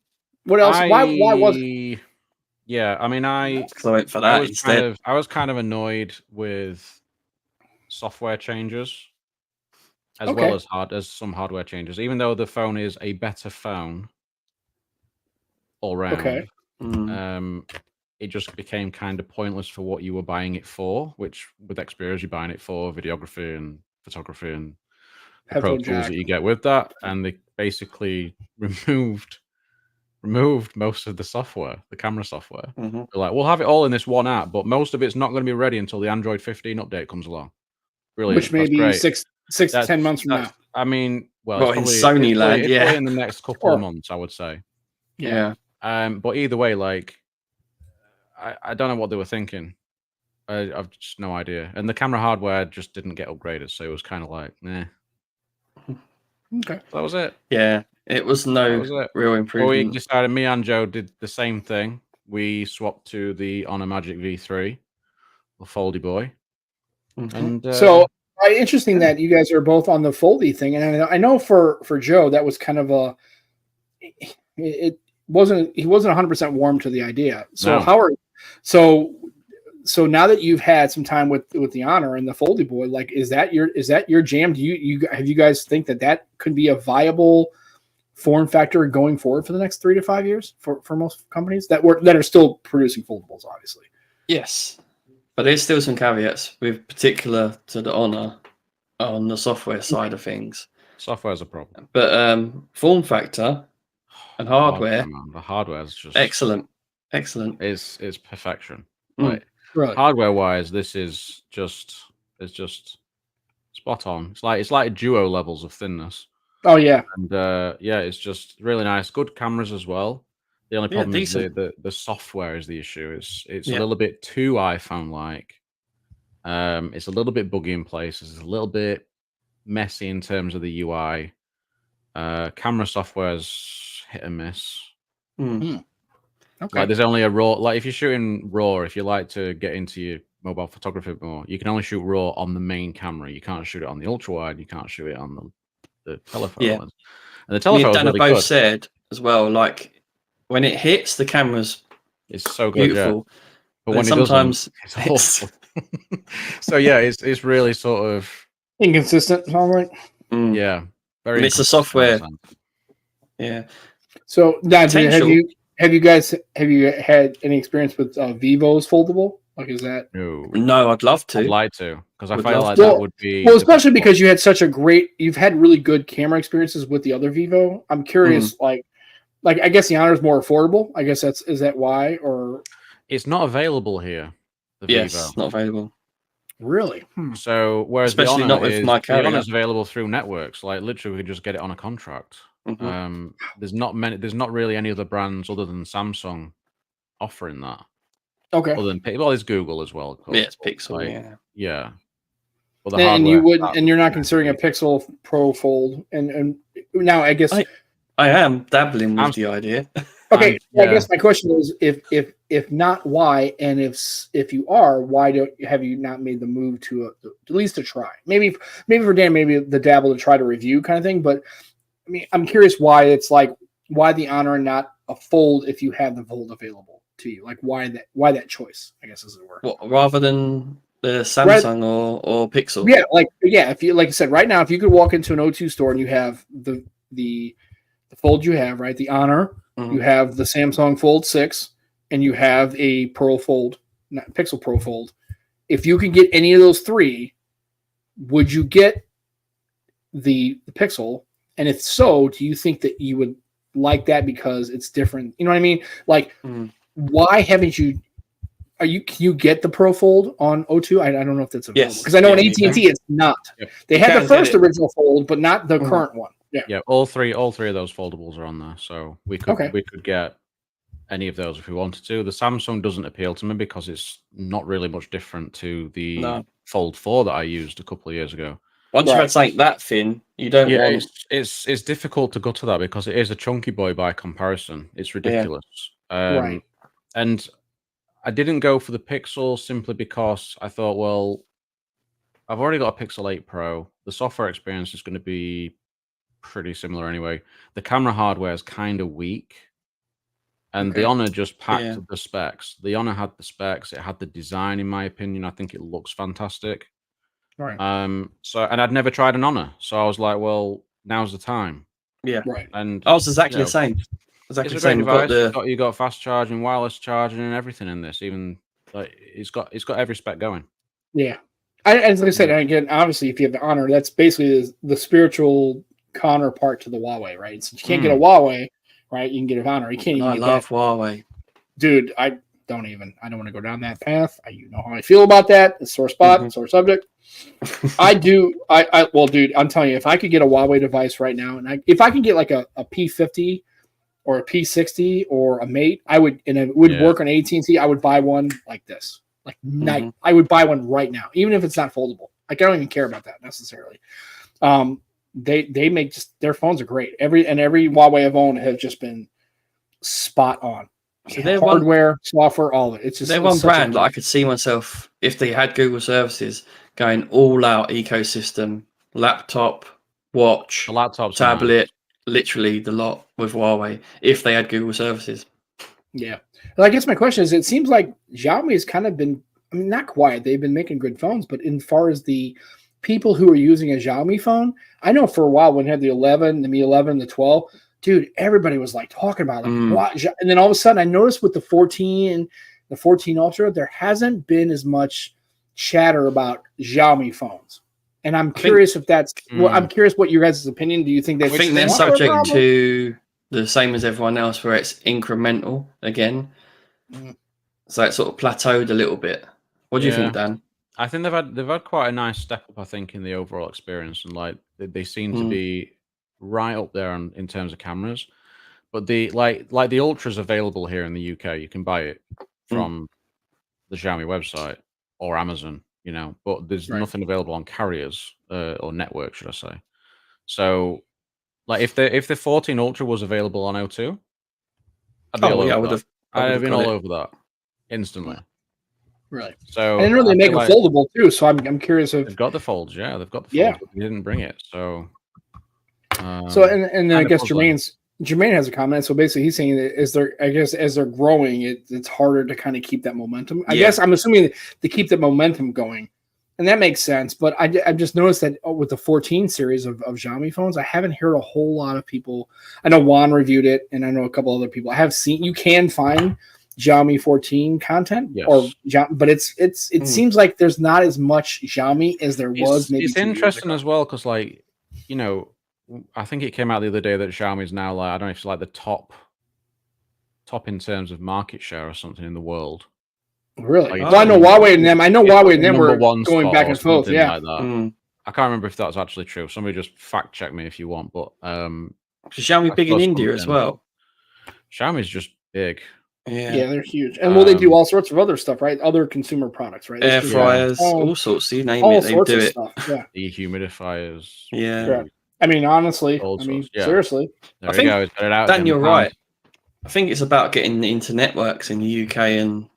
what else? Why was it? Yeah, I mean, I went for that instead. I was kind of annoyed with software changes as well as some hardware changes. Even though the phone is a better phone all round, it just became kind of pointless for what you were buying it for. Which with Xperia, you're buying it for videography and photography and the pro tools that you get with that, and they basically removed most of the software, the camera software. They're like, we'll have it all in this one app, but most of it's not going to be ready until the Android 15 update comes along. Brilliant. Which may be 6 to 10 months from now. I mean, well in Sony land, in the next couple of months, I would say. Yeah. But either way, like, I don't know what they were thinking. I've just no idea. And the camera hardware just didn't get upgraded, so it was kind of like, eh. Okay. That was it. Yeah, it was real improvement. We decided, me and Joe did the same thing. We swapped to the Honor Magic V3, the Foldy Boy. And so interesting that you guys are both on the Foldy thing. And I know for Joe, that was kind of he wasn't 100% warm to the idea. So no. So now that you've had some time with the Honor and the Foldy Boy, like, is that your jam? Do you guys think that could be a viable form factor going forward for the next 3 to 5 years for most companies that are still producing foldables, obviously? Yes, but there's still some caveats with particular to the Honor on the software side of things. Software's a problem, but form factor and hardware. The hardware is just excellent. It's perfection. Right. Hardware wise, this is just spot on. It's like duo levels of thinness. Oh yeah, and it's just really nice. Good cameras as well. The only problem is the software is the issue. It's a little bit too iPhone like. It's a little bit buggy in places. It's a little bit messy in terms of the UI. Camera software's hit and miss. Okay. Like, there's only a RAW. Like, if you're shooting RAW, if you like to get into your mobile photography more, you can only shoot RAW on the main camera. You can't shoot it on the ultra wide. You can't shoot it on the telephone. Yeah. And the telephone really both good. Said as well. Like, when it hits, the camera's so good, beautiful. Yeah. But when sometimes it's awful. So yeah, it's really sort of inconsistent. All right. Yeah. Very. And it's the software. Yeah. So, now, have you guys had any experience with Vivo's foldable? Like, is that no? I'd love to. I'd like to, because I feel like that would be especially because you had you've had really good camera experiences with the other Vivo. I'm curious, like I guess the Honor is more affordable. I guess is that why, or it's not available here. The Vivo. Not available. Really? So whereas especially not with my carrier, the Honor is available through networks. Like literally, we could just get it on a contract. There's not really any other brands other than Samsung offering that. Okay. Other than there's Google as well. Of course. Yeah, it's Pixel. Yeah. But you're not considering a Pixel Pro Fold, and now I guess I am dabbling with the idea. Okay, I guess my question is, if not, why? And if you are, why have you not made the move to at least to try? Maybe for Dan, maybe the dabble to try to review kind of thing. But I mean, I'm curious why the Honor and not a Fold if you have the Fold available to you. Like why that choice? I guess as it were. What, rather than the Samsung or Pixel? If you like I said, right now, if you could walk into an O2 store and you have the Fold you have, right, the Honor. You have the Samsung Fold 6, and you have a Pixel Pro Fold. If you can get any of those three, would you get the Pixel? And if so, do you think that you would like that because it's different? You know what I mean? Like, why haven't you? Can you get the Pro Fold on O2? I don't know if that's available because I know on AT&T it's not. Yep. They had the first original Fold, but not the current one. Yeah, all three of those foldables are on there, so we could get any of those if we wanted to. The Samsung doesn't appeal to me because it's not really much different to the Fold 4 that I used a couple of years ago. Once you've had something that thin, you don't want. It's difficult to go to that because it is a chunky boy by comparison. It's ridiculous. Right. And I didn't go for the Pixel simply because I thought, well, I've already got a Pixel 8 Pro. The software experience is going to be pretty similar anyway. The camera hardware is kind of weak, and the Honor just packed the specs. The Honor had the specs. It had the design, in my opinion. I think it looks fantastic. Right. So, and I'd never tried an Honor, so I was like, well, now's the time. Yeah. Right. And I was exactly the same. Exactly the same. You got fast charging, wireless charging, and everything in this. Even like it's got every spec going. Yeah. As I said, again, obviously, if you have the Honor, that's basically the spiritual counterpart to the Huawei, right? Since you can't get a Huawei, right? You can get an Honor. You can't even get that. Huawei. Dude, I don't want to go down that path. You know how I feel about that. It's sore spot, sore subject. I do. Well, dude, I'm telling you, if I could get a Huawei device right now, and if I could get like a P50 or a P60 or a Mate, I would, and it would work on AT&T, I would buy one like this. Like I would buy one right now, even if it's not foldable. Like I don't even care about that necessarily. They make their phones are great. Every Huawei I've owned have just been spot on. So hardware, software, all of it. It's just they're one brand that I could see myself if they had Google services going all out ecosystem, laptop, watch, tablet, literally the lot with Huawei if they had Google services. Yeah. Well, I guess my question is, it seems like Xiaomi has kind of been, I mean, not quiet. They've been making good phones, but in far as the people who are using a Xiaomi phone, I know for a while when you had the 11, the Mi 11, the 12, dude, everybody was like talking about it. Like, and then all of a sudden I noticed with the 14 and the 14 Ultra, there hasn't been as much chatter about Xiaomi phones. And I'm curious if that's, I'm curious what your guys' opinion. Do you think that? I think they're subject to the same as everyone else, where it's incremental again. So it sort of plateaued a little bit. What do you think, Dan? I think they've had quite a nice step up, I think, in the overall experience, and like they seem to be right up there in terms of cameras. But the like the Ultra's available here in the UK. You can buy it from the Xiaomi website or Amazon, you know, but there's nothing available on carriers or network, should I say. So like if the 14 Ultra was available on O2, I'd be I'd have been all over that instantly. Right. So I didn't really make a foldable too, so I'm curious if they've got the folds. Yeah, they've got the folds. But they didn't bring it, so. And I guess Jermaine has a comment. So basically, he's saying that as they're growing, it's harder to kind of keep that momentum. I guess I'm assuming that to keep that momentum going, and that makes sense. But I've just noticed that with the 14 series of Xiaomi phones, I haven't heard a whole lot of people. I know Juan reviewed it, and I know a couple other people. I have seen you can find Xiaomi 14 content, but it seems like there's not as much Xiaomi as there was. Maybe it's interesting as well because, like, you know, I think it came out the other day that Xiaomi is now like, I don't know if it's like the top in terms of market share or something in the world. Really? Like, well, I know Huawei and them. I know Huawei and them were going back and forth. Yeah, like that. I can't remember if that's actually true. Somebody just fact check me if you want. But Xiaomi big in India as well. Xiaomi's just big. Yeah, they're huge. And they do all sorts of other stuff, right? Other consumer products, right? Air fryers, all sorts. You name it, they do it. Stuff. Yeah, dehumidifiers. Yeah. Correct. I mean, honestly, seriously. I think, Dan, you're right. I think it's about getting into networks in the UK and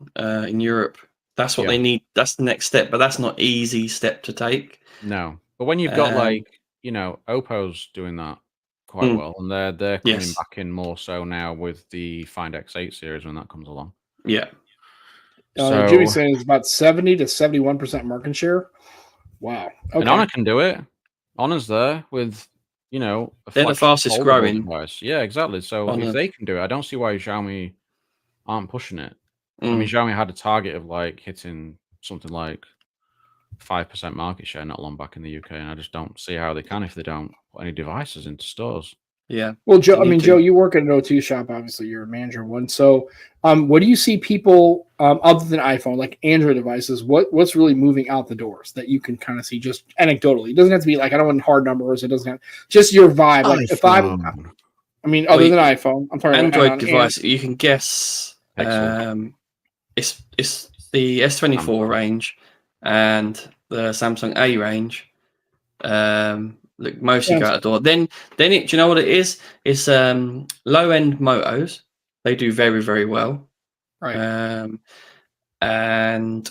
in Europe. That's what they need. That's the next step, but that's not easy step to take. No, but when you've got like, you know, Oppo's doing that quite well, and they're coming back in more so now with the Find X8 series when that comes along. Yeah. So Jimmy's saying it's about 70 to 71% market share. Wow. Okay. And Honor can do it. Honor's there with, you know, they're the fastest growing. Device. Yeah, exactly. So if they can do it, I don't see why Xiaomi aren't pushing it. I mean, Xiaomi had a target of like hitting something like 5% market share not long back in the UK, and I just don't see how they can if they don't put any devices into stores. Yeah. Well, Joe, Joe, you work at an O2 shop. Obviously, you're a manager of one. So, what do you see people other than iPhone, like Android devices? What's really moving out the doors that you can kind of see just anecdotally? It doesn't have to be like I don't want hard numbers. It doesn't have just your vibe. Like if other than iPhone, I'm talking Android device. You can guess. It's the S24 range and the Samsung A range. Look, mostly go out the door. Then do you know what it is? It's low end motos. They do very, very well. Right. And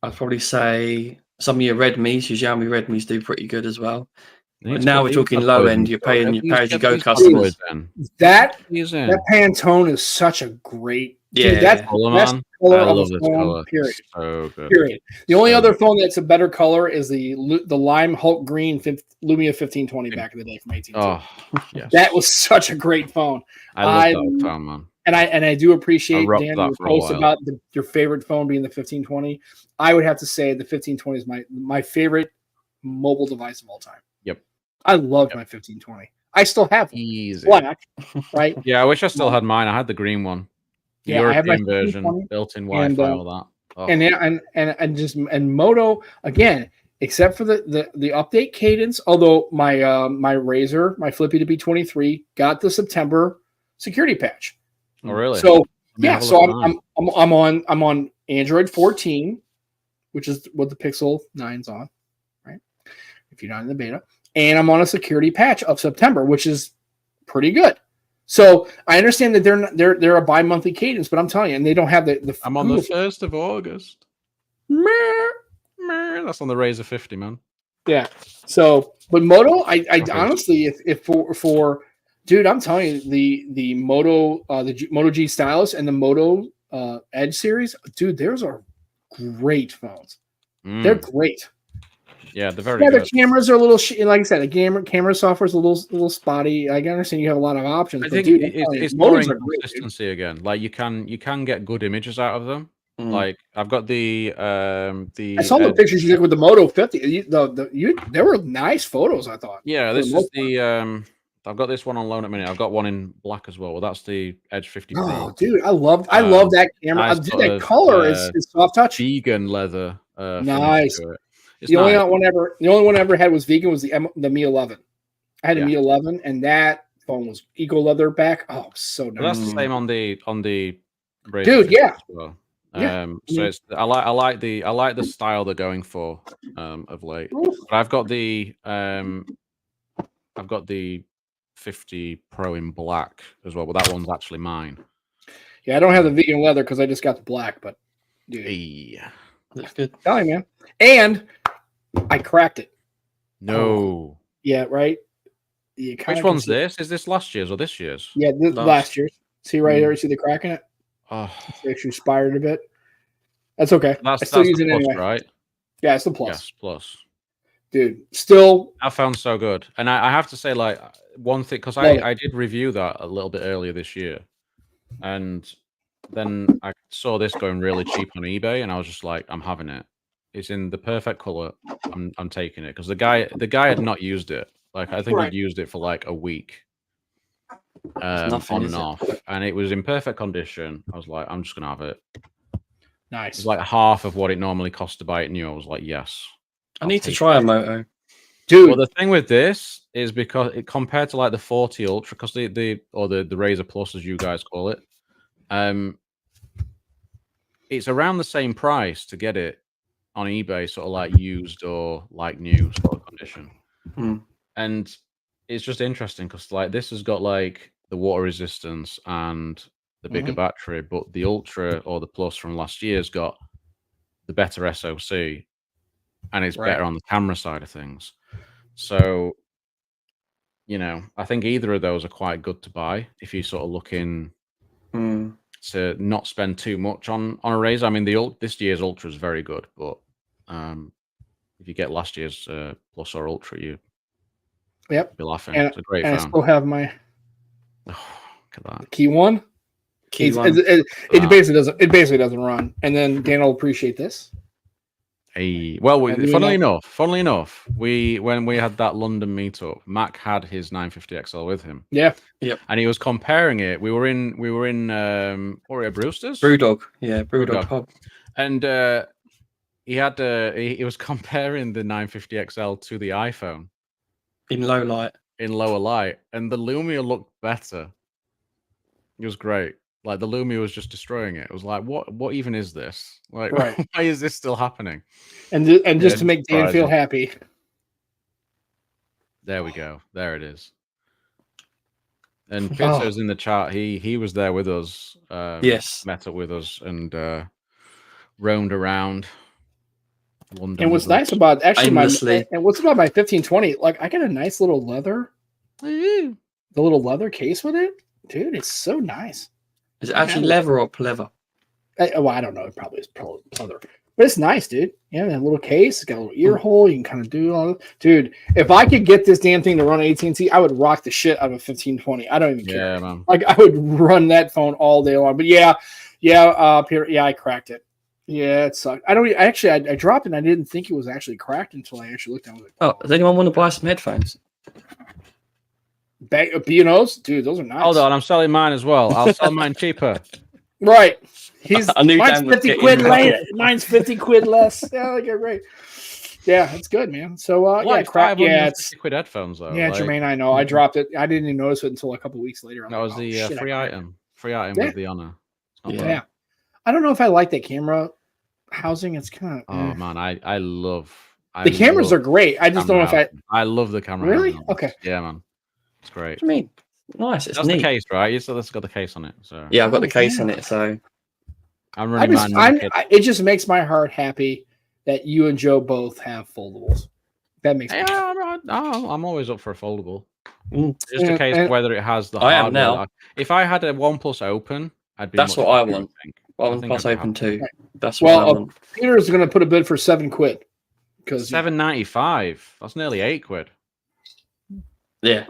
I'd probably say some of your Redmi's, your Xiaomi Redmi's do pretty good as well. But now we're talking low end. You're paying your pay-as-you-go customers. That Pantone is such a great. Dude, that's the best color of a phone. Period. So good. Period. The only other phone that's a better color is the lime Hulk green Lumia 1520 back in the day from 18. Oh, yes. That was such a great phone. I love that phone, man. And I do appreciate Dan your post about your favorite phone being the 1520. I would have to say the 1520 is my favorite mobile device of all time. Yep. I loved my 1520. I still have one. Easy. Black, right? Yeah, I wish I still had mine. I had the green one. The European version, built-in Wi-Fi, all that. Oh. And Moto again, except for the update cadence. Although my Razer, my Flippy to B23 got the September security patch. Oh, really? So so I'm on Android 14, which is what the Pixel 9's on, right? If you're not in the beta, and I'm on a security patch of September, which is pretty good. So I understand that they're a bi-monthly cadence, but I'm telling you, and they don't have the. I'm on the 1st of August. That's on the Razer 50, man. Yeah. So, but Moto, I honestly, if for dude, I'm telling you, the Moto, Moto G stylus and the Moto Edge series, dude, those are great phones. They're great. Yeah, they're very good. The cameras are a little, like I said, the camera software is a little spotty. I understand you have a lot of options. I think it's more consistency again. Like you can get good images out of them. Like I've got the. I saw the pictures you took with the Moto 50. They were nice photos, I thought. Yeah, this is the. I've got this one on loan at minute. I've got one in black as well. Well, that's the Edge 50 Pro. Oh, dude, I love that camera. That color is soft touch. Vegan leather. Nice. The only one I ever had was vegan was the Mi 11. I had a Mi 11, and that phone was eco leather back. Oh, so nice. Well, that's the same on the Razer dude. Yeah. As well. So it's I like the style they're going for of late. But I've got the 50 Pro in black as well, but that one's actually mine. Yeah, I don't have the vegan leather because I just got the black, but dude, yeah, that's good. Tell you, man. And I cracked it. No. Yeah, right. Which one's this? Is this last year's or this year's? Yeah, last year's. See right here? See the crack in it? Oh, it's actually expired a bit. That's okay. That's still use it anyway. Right? Yeah, it's the Plus. Yes, Plus. Dude, still. That phone's so good. And I have to say, like, one thing, because I did review that a little bit earlier this year. And then I saw this going really cheap on eBay, and I was just like, I'm having it. It's in the perfect color. I'm taking it. Because the guy had not used it. Like, I think he'd used it for like a week. Nothing, on and off. And it was in perfect condition. I was like, I'm just gonna have it. Nice. It's like half of what it normally costs to buy it new. I was like, yes. I need to try a Moto. Dude. Well, the thing with this is because it compared to like the 40 Ultra, because the Razr Plus, as you guys call it, it's around the same price to get it on eBay, sort of like used or like new sort of condition. And it's just interesting because like this has got like the water resistance and the bigger battery, but the Ultra or the Plus from last year's got the better SoC, and it's better on the camera side of things. So, you know, I think either of those are quite good to buy if you're sort of looking to not spend too much on a Razr. I mean, this year's Ultra is very good, but if you get last year's Plus or Ultra, you'll be laughing. It's a great phone. I still have my look at that. Key One. It basically doesn't run, and then Dan will appreciate this. Hey, well, funnily enough, when we had that London meetup, Mac had his 950 XL with him. Yeah, and he was comparing it. We were in Oreo Brewster's, Brewdog, Brewdog Pub, and he was comparing the 950 XL to the iPhone in lower light, and the Lumia looked better. It was great. Like the Lumia was just destroying it. It was like, what even is this? Like, why is this still happening? And just to make Dan feel happy. There we go. There it is. And Pizzo's in the chat. He was there with us. Met up with us and roamed around London. And what's nice about my 1520? Like, I got a nice little leather, the little leather case with it, dude. It's so nice. Is it actually leather or pleather? Well, I don't know. It probably is pleather, but it's nice, dude. Yeah, that little case. It's got a little ear hole. You can kind of do all that. Dude, if I could get this damn thing to run AT&T, I would rock the shit out of a 1520. I don't even care. Man. Like, I would run that phone all day long. But I cracked it. Yeah, it sucked. I dropped it and I didn't think it was actually cracked until I actually looked down. Does anyone want to buy some headphones? B&Os? Dude, those are nice. Hold on, I'm selling mine as well. I'll sell mine cheaper. Right. Mine's 50 quid later. Mine's 50 quid less. Yeah, like, great. Yeah, it's good, man. So crap. Yeah, it's 50 quid headphones though. Yeah, Jermaine, I know. I dropped it. I didn't even notice it until a couple weeks later. That was the free item. Free item with the Honor. Yeah. I don't know if I like the camera housing. It's kind of man, I love the cameras are great. I just don't know if I love the camera. Really? Okay. Yeah, man. It's great. What do you mean? Nice. It's That's neat. the case, right? You said that's got the case on it. So yeah, I've got the case on it. So I'm running it just makes my heart happy that you and Joe both have foldables. That makes me happy. I'm always up for a foldable. Just a case of whether it has the I am now. If I had a OnePlus Open, I'd be. That's what I want. OnePlus Open 2. That's what I want. Peter's going to put a bid for £7 because $7.95. That's nearly £8. Yeah,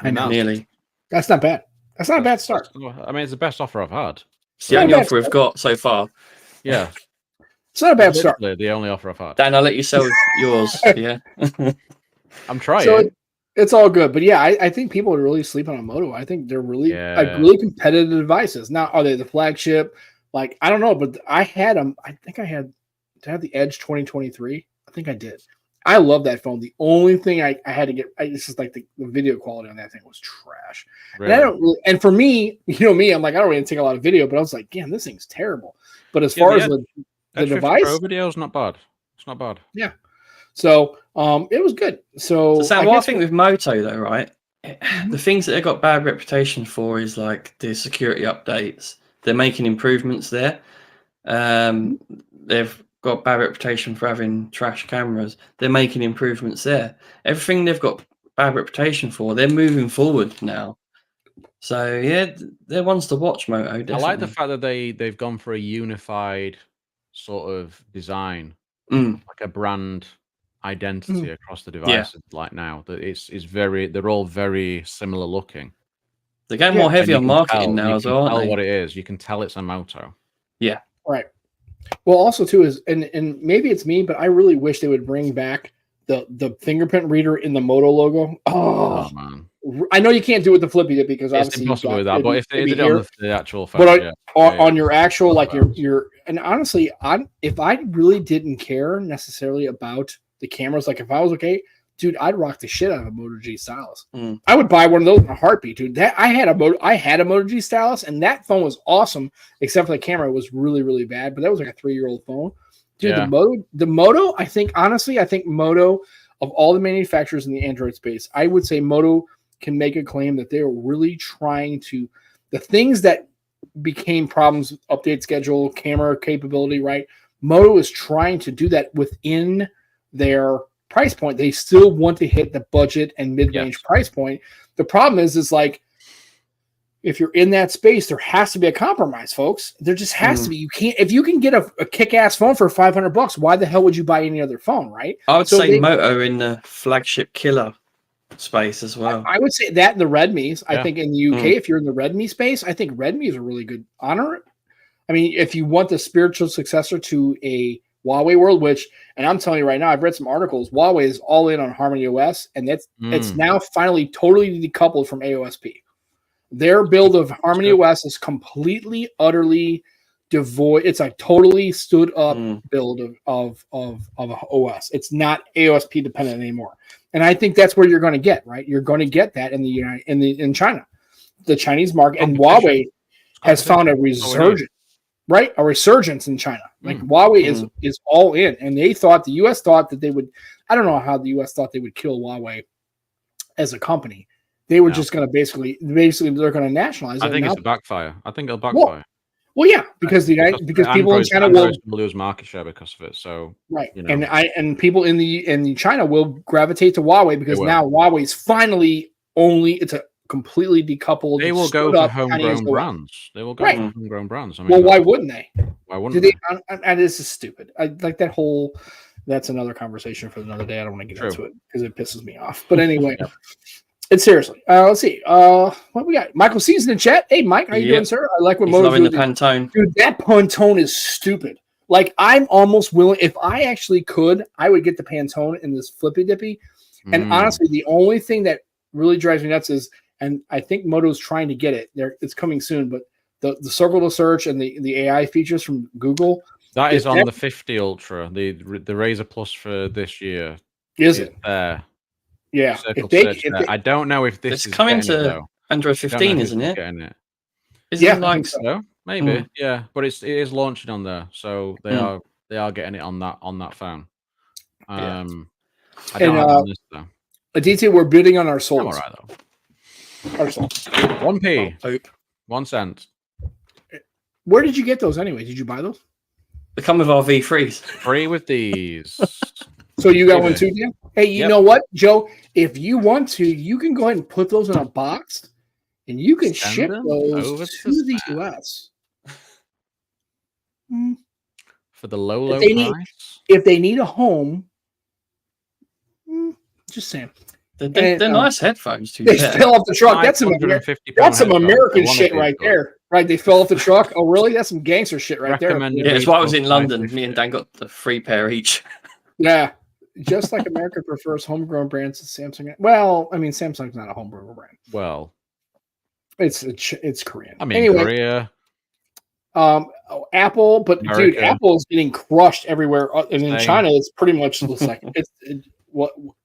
nearly. That's not bad. That's not a bad start. I mean, it's the best offer I've had. It's the only offer we've got so far. Yeah. It's not a bad start. The only offer I've had. Dan, I'll let you sell yours. Yeah. I'm trying. So it's all good. But yeah, I think people are really sleeping on Moto. I think they're really really competitive devices. Now, are they the flagship? Like, I don't know, but I had them. I think I had the Edge 2023. I think I did. I love that phone. The only thing I had to get, it's just like the video quality on that thing was trash. Really? And for me, you know me, I'm like, I don't really take a lot of video, but I was like, damn, this thing's terrible. But as far as the device, Pro video is not bad. It's not bad. Yeah. So it was good. So Sam, one thing with Moto though, right? The things that they got bad reputation for is like the security updates. They're making improvements there. They've got bad reputation for having trash cameras. They're making improvements there. Everything they've got bad reputation for, they're moving forward now. So yeah, they're ones to watch, Moto. Definitely. I like the fact that they've gone for a unified sort of design like a brand identity across the devices like now. That they're all very similar looking. They're getting more heavy on marketing now as well, aren't they? What it is. You can tell it's a Moto. Yeah. Right. Well, also too is, and maybe it's me, but I really wish they would bring back the fingerprint reader in the Moto logo. Oh man. I know you can't do it with the flippy dip because it's obviously impossible with that. But if they did it on the actual phone, but on your actual your and honestly, if I really didn't care necessarily about the cameras, like if I was okay, dude, I'd rock the shit out of a Moto G stylus. I would buy one of those in a heartbeat, dude. I had a Moto G stylus, and that phone was awesome, except for the camera was really, really bad. But that was like a 3-year-old phone, dude. The Moto, I think Moto, of all the manufacturers in the Android space, I would say Moto can make a claim that they are really trying to, the things that became problems, update schedule, camera capability, right? Moto is trying to do that within their price point. They still want to hit the budget and mid-range price point. The problem is like, if you're in that space, there has to be a compromise, folks. There just has to be. You can't, if you can get a kick-ass phone for $500, why the hell would you buy any other phone, right? I would say Moto in the flagship killer space as well. I would say that in the Redmis. I think in the UK, if you're in the Redmi space, I think Redmi is a really good honor. I mean, if you want the spiritual successor to a Huawei world, and I'm telling you right now, I've read some articles. Huawei is all in on Harmony OS, and it's now finally totally decoupled from AOSP. Their build of Harmony OS is completely, utterly devoid. It's a totally stood up build of OS. It's not AOSP dependent anymore. And I think that's where you're going to get, right? You're going to get that in China, the Chinese market, and Huawei has found a resurgence, right? A resurgence in China. Like Huawei is all in, and the U.S. thought that they would. I don't know how the U.S. thought they would kill Huawei as a company. They were just going to basically they're going to nationalize it. I think it's a backfire. I think it'll backfire. Well, yeah, because people in China will lose market share because of it. So right, and people in China will gravitate to Huawei because now Huawei's finally it's a completely decoupled. They will go for homegrown brands. They will go for homegrown brands. I mean, well, why wouldn't they? Why wouldn't they? And this is stupid. I like that whole. That's another conversation for another day. I don't want to get into it because it pisses me off. But anyway. It's seriously. Let's see. What we got? Michael C's in the chat. Hey, Mike, how you doing, sir? I like what Moto's loving the Pantone. Dude, that Pantone is stupid. Like, I'm almost willing. If I actually could, I would get the Pantone in this flippy dippy. And honestly, the only thing that really drives me nuts is, and I think Moto's trying to get it. It's coming soon, but the circle to search and the AI features from Google. That is on the 50 Ultra, the Razr Plus for this year. Is it? Yeah, I don't know if this is coming to Android 15, isn't it? Isn't it like so? Maybe, yeah. But it is launching on there, so they are getting it on that phone. I don't know this though. Aditya, we're bidding on our souls. I'm all right though. Our souls. 1p, 1 cent. Where did you get those anyway? Did you buy those? They come with our V3s. Free with these. So you got one too, Dan? Hey, you know what, Joe? If you want to, you can go ahead and put those in a box, and you can ship those to the US. For the low price? If they need a home, just saying. They're nice headphones, too. They fell off the truck. That's some American shit right there. Right, they fell off the truck. Oh, really? That's some gangster shit right there. Yeah, it's why I was in London. Me and Dan got the 3 pair each. Yeah. Just like America prefers homegrown brands to Samsung. Well, I mean, Samsung's not a homegrown brand. Well, it's Korean. I mean, anyway, Korea. Apple, but America. Dude, Apple is getting crushed everywhere, and in China, it's pretty much the second.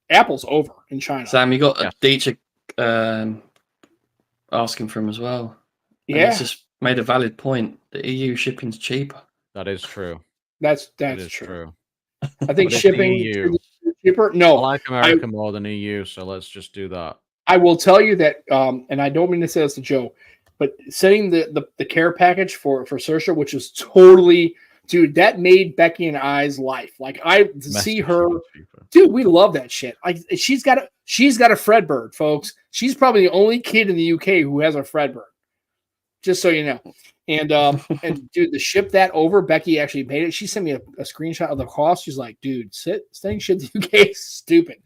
Apple's over in China. Sam, you got a teacher asking for him as well. And yeah, it's just made a valid point. The EU shipping's cheaper. That is true. That's true. I think shipping EU. Cheaper. No, I like America more than EU, so let's just do that. I will tell you that, and I don't mean to say this to Joe, but setting the care package for Saoirse, which is totally, dude, that made Becky and I's life. Like see her, dude, we love that shit. Like she's got a Fredbird, folks. She's probably the only kid in the UK who has a Fredbird. Just so you know. And dude, to ship that over, Becky actually paid it. She sent me a screenshot of the cost. She's like, dude, sending shit to UK is stupid.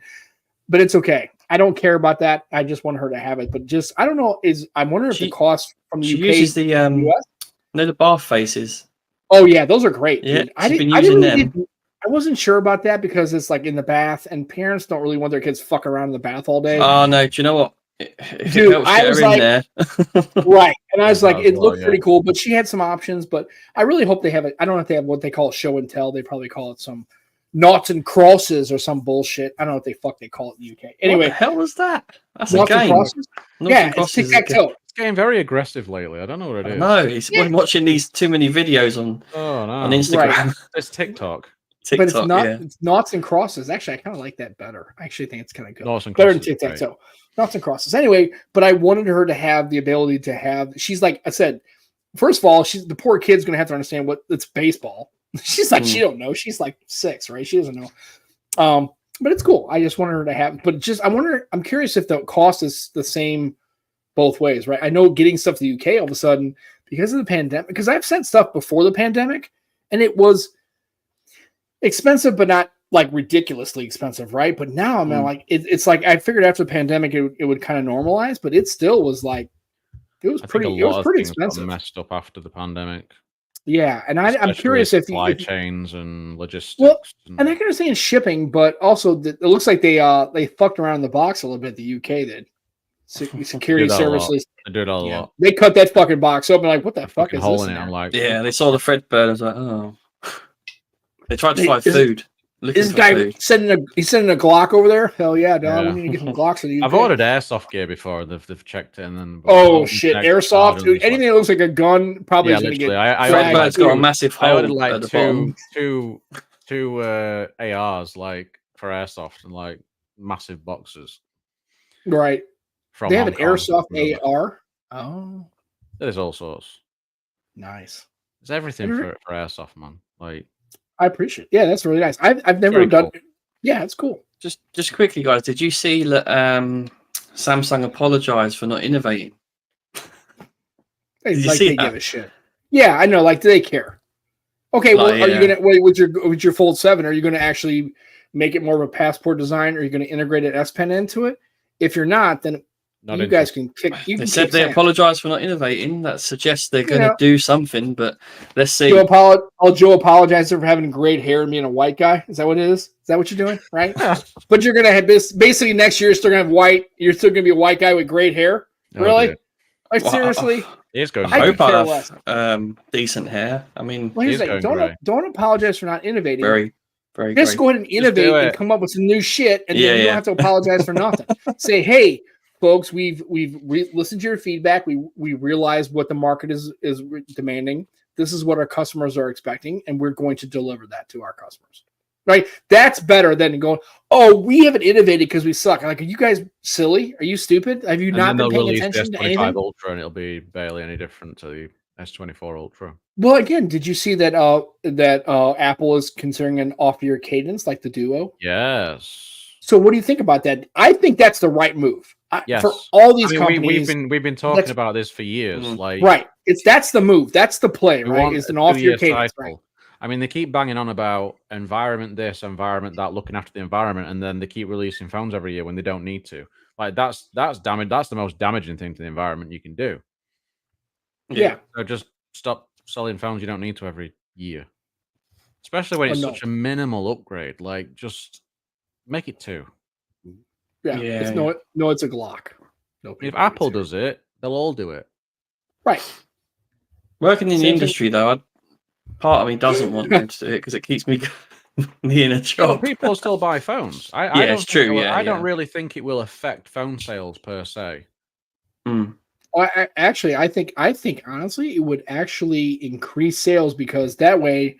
But it's okay. I don't care about that. I just want her to have it. But just I don't know, I'm wondering if the cost from the UK uses the US? The bath faces. Oh yeah, those are great. Yeah, dude. I wasn't sure about that because it's like in the bath, and parents don't really want their kids fuck around in the bath all day. Oh no, do you know what? If dude, it helps I was get her like, in there. right. And I was like, it looked pretty cool, but she had some options. But I really hope they have it. I don't know if they have what they call show and tell. They probably call it some noughts and crosses or some bullshit. I don't know what they call it in the UK. Anyway, what the hell was that? That's noughts a game. And crosses? Yeah, it's tic-tac-toe. It's getting very aggressive lately. I don't know what it is. No, he's been watching these too many videos on Instagram. Right. It's TikTok. But it's not. Yeah. It's noughts and crosses. Actually, I kind of like that better. I actually think it's kind of good. Noughts and better crosses, than tic-tac-toe. Noughts and crosses. Anyway, but I wanted her to have the ability to have. She's like I said. First of all, the poor kid's going to have to understand what it's baseball. She's like she don't know. She's like 6, right? She doesn't know. But it's cool. I just wanted her to have. But I'm curious if the cost is the same both ways, right? I know getting stuff to the UK all of a sudden because of the pandemic. Because I've sent stuff before the pandemic, and it was expensive, but not like ridiculously expensive, right? But now I'm like, it's like I figured after the pandemic it would kind of normalize, but it still was like it was pretty expensive. Messed up after the pandemic. Yeah, and I'm curious if supply chains and logistics. Well, and I can understand shipping, but also it looks like they fucked around in the box a little bit. The UK did. Security services. They did a lot. They cut that fucking box open. Like, what the fuck is this? I'm like, yeah, they saw the Fred bird. I was like, oh. They tried to find food. This guy sending a Glock over there. Hell yeah, dog. We need to get some Glocks for the UK. I've ordered airsoft gear before. They've checked it and then. Oh shit, airsoft, dude! Anything that looks like a gun probably is going to get. Fredbird's got a massive hole. I ordered like two ARs like for airsoft and like massive boxes. Right. They have an airsoft AR. Oh. There's all sorts. Nice. There's everything for airsoft, man. Like. I appreciate it. Yeah, that's really nice. I've never done. Cool. Yeah, it's cool. Just quickly, guys. Did you see that Samsung apologized for not innovating? They give a shit. Yeah, I know. Like, do they care? Okay, well, are you gonna wait with your Fold 7? Are you gonna actually make it more of a passport design? Or are you gonna integrate an S Pen into it? If you're not, then you guys can kick. They said they apologized for not innovating. That suggests they're going to do something, but let's see. Joe apologized for having great hair and being a white guy. Is that what it is? Is that what you're doing? Right? But you're going to have this basically next year. You're still going to have white. You're still going to be a white guy with great hair. Really? Like seriously? He's going. I hope I have decent hair. I mean, don't apologize for not innovating. Very. Just go ahead and innovate and come up with some new shit, and then you don't have to apologize for nothing. Say, hey. Folks, we've listened to your feedback. We realize what the market is demanding. This is what our customers are expecting, and we're going to deliver that to our customers. Right? That's better than going, oh, we haven't innovated because we suck. Like, are you guys silly? Are you stupid? Have you not been paying attention to anything? Ultra, and it'll be barely any different to the S24 Ultra. Well, again, did you see that Apple is considering an off-ear cadence like the Duo? Yes. So what do you think about that? I think that's the right move. Yes. For all these companies, we've been talking about this for years. Like, right, that's the move. That's the play. Right, it's an off-ear cadence. Right? I mean, they keep banging on about environment this, environment that, looking after the environment, and then they keep releasing phones every year when they don't need to. Like that's damage. That's the most damaging thing to the environment you can do. Yeah. So just stop selling phones you don't need to every year, especially when it's such a minimal upgrade. Like, just make it 2. Yeah. It's a Glock. If Apple does it, they'll all do it. Right. Working in the industry, though, part of me doesn't want them to do it because it keeps me in a job. Well, people still buy phones. It's true. I don't really think it will affect phone sales per se. I think honestly, it would actually increase sales because that way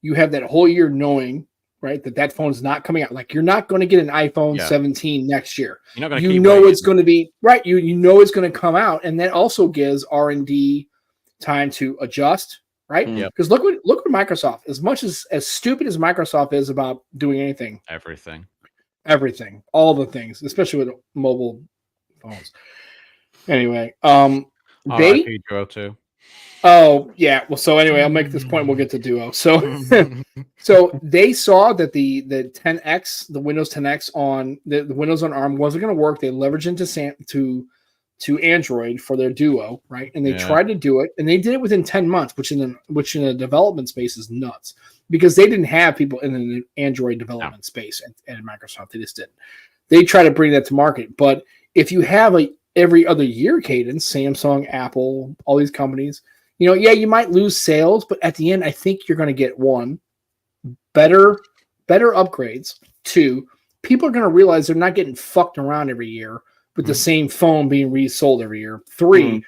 you have that whole year knowing. Right, that phone's not coming out. Like, you're not going to get an iPhone 17 next year. You're not it's going to be right. You know it's going to come out, and that also gives R&D time to adjust. Right, because look what Microsoft. As much as stupid as Microsoft is about doing anything, everything, all the things, especially with mobile phones. Anyway, RIP Joe too. Oh yeah. Well, so anyway, I'll make this point. We'll get to Duo. So, so they saw that the 10X, the Windows 10X on the Windows on ARM wasn't going to work. They leveraged into to Android for their Duo, right? And they tried to do it, and they did it within 10 months, which in a development space is nuts because they didn't have people in an Android development space at Microsoft. They just didn't. They try to bring that to market, but if you have a every other year cadence, Samsung, Apple, all these companies, you might lose sales, but at the end, I think you're going to get one, better upgrades. Two, people are going to realize they're not getting fucked around every year with the same phone being resold every year. Three,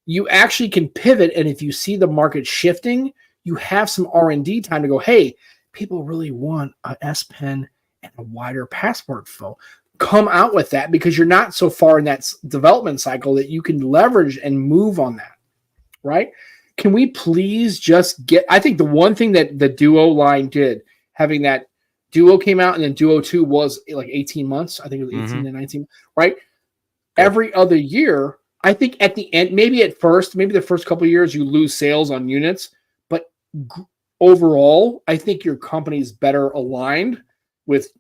you actually can pivot, and if you see the market shifting, you have some R&D time to go, hey, people really want a S Pen and a wider passport phone. Come out with that because you're not so far in that development cycle that you can leverage and move on that, right? Can we please just get, I think the one thing that the Duo line did, having that Duo came out and then Duo 2 was like 18 months. I think it was 18 to 19, right? Every other year, I think at the end, maybe the first couple of years you lose sales on units, but overall, I think your company's better aligned with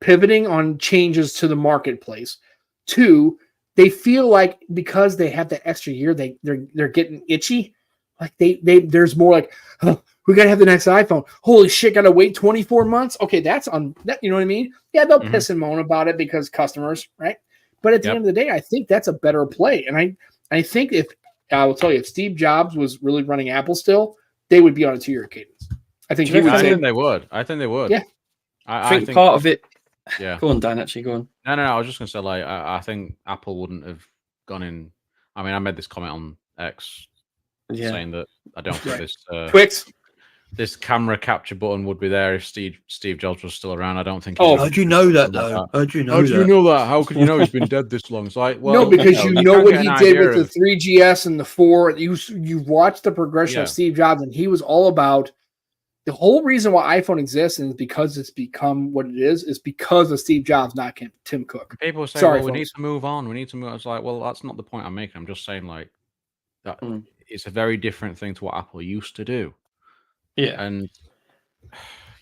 pivoting on changes to the marketplace. Two, they feel like because they have that extra year, they're getting itchy. Like there's more like, oh, we gotta have the next iPhone. Holy shit, gotta wait 24 months. Okay, that's on that. You know what I mean? Yeah, they'll piss and moan about it because customers, right? But at the end of the day, I think that's a better play. And I think I will tell you, if Steve Jobs was really running Apple still, they would be on a 2-year cadence. I think he would. I think they would. Yeah. I think part of it. Yeah. Go on, Dan. Actually, go on. No. I was just gonna say, like, I think Apple wouldn't have gone in. I mean, I made this comment on X, saying that I don't think this camera capture button would be there if Steve Jobs was still around. I don't think. How'd you know that though? How'd you know that? How could you know he's been dead this long? It's like, well, no, because you know what he did with the 3GS and the 4. You watched the progression of Steve Jobs, and he was all about. The whole reason why iPhone exists and is because it's become what it is because of Steve Jobs, not Tim Cook. People say, well, we need to move on. We need to move. It's like, well, that's not the point I'm making. I'm just saying, like, that it's a very different thing to what Apple used to do. Yeah. And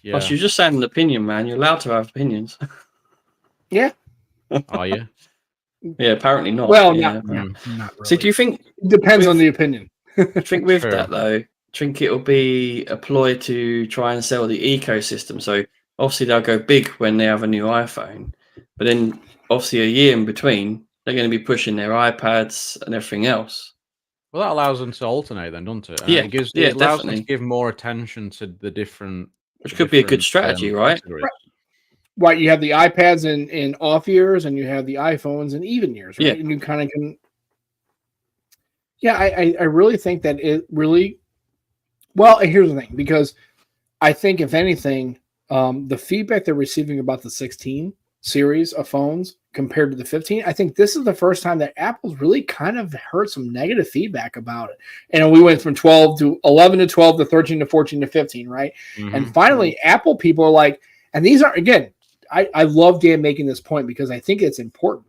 plus, you're just saying an opinion, man. You're allowed to have opinions. Yeah. Are you? Yeah, apparently not. Well, not really. So do you think... It depends on the opinion. I think with that, though, I think it'll be a ploy to try and sell the ecosystem. So obviously they'll go big when they have a new iPhone, but then obviously a year in between, they're going to be pushing their iPads and everything else. Well, that allows them to alternate then, doesn't it? And it allows them to give more attention to the different... Which could be a good strategy, right? Right, you have the iPads in off years, and you have the iPhones in even years, right? Yeah. And you kind of can... Yeah, I really think that it really... Well, here's the thing, because I think, if anything, the feedback they're receiving about the 16 series of phones compared to the 15, I think this is the first time that Apple's really kind of heard some negative feedback about it. And we went from 12 to 11 to 12 to 13 to 14 to 15, right? And finally, Apple people are like, and these are, again, I love Dan making this point because I think it's important,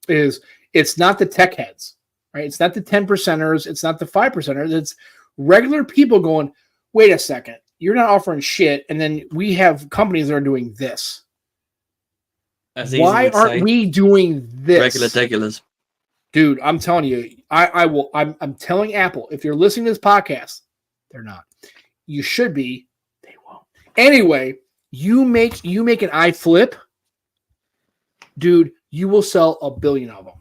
is it's not the tech heads, right? It's not the 10%ers. It's not the 5%ers. It's regular people going, wait a second, you're not offering shit, and then we have companies that are doing this. Why aren't we doing this? Regulars. Dude, I'm telling you, I'm telling Apple, if you're listening to this podcast, they're not. You should be. They won't. Anyway, you make an iFlip, dude, you will sell 1 billion of them.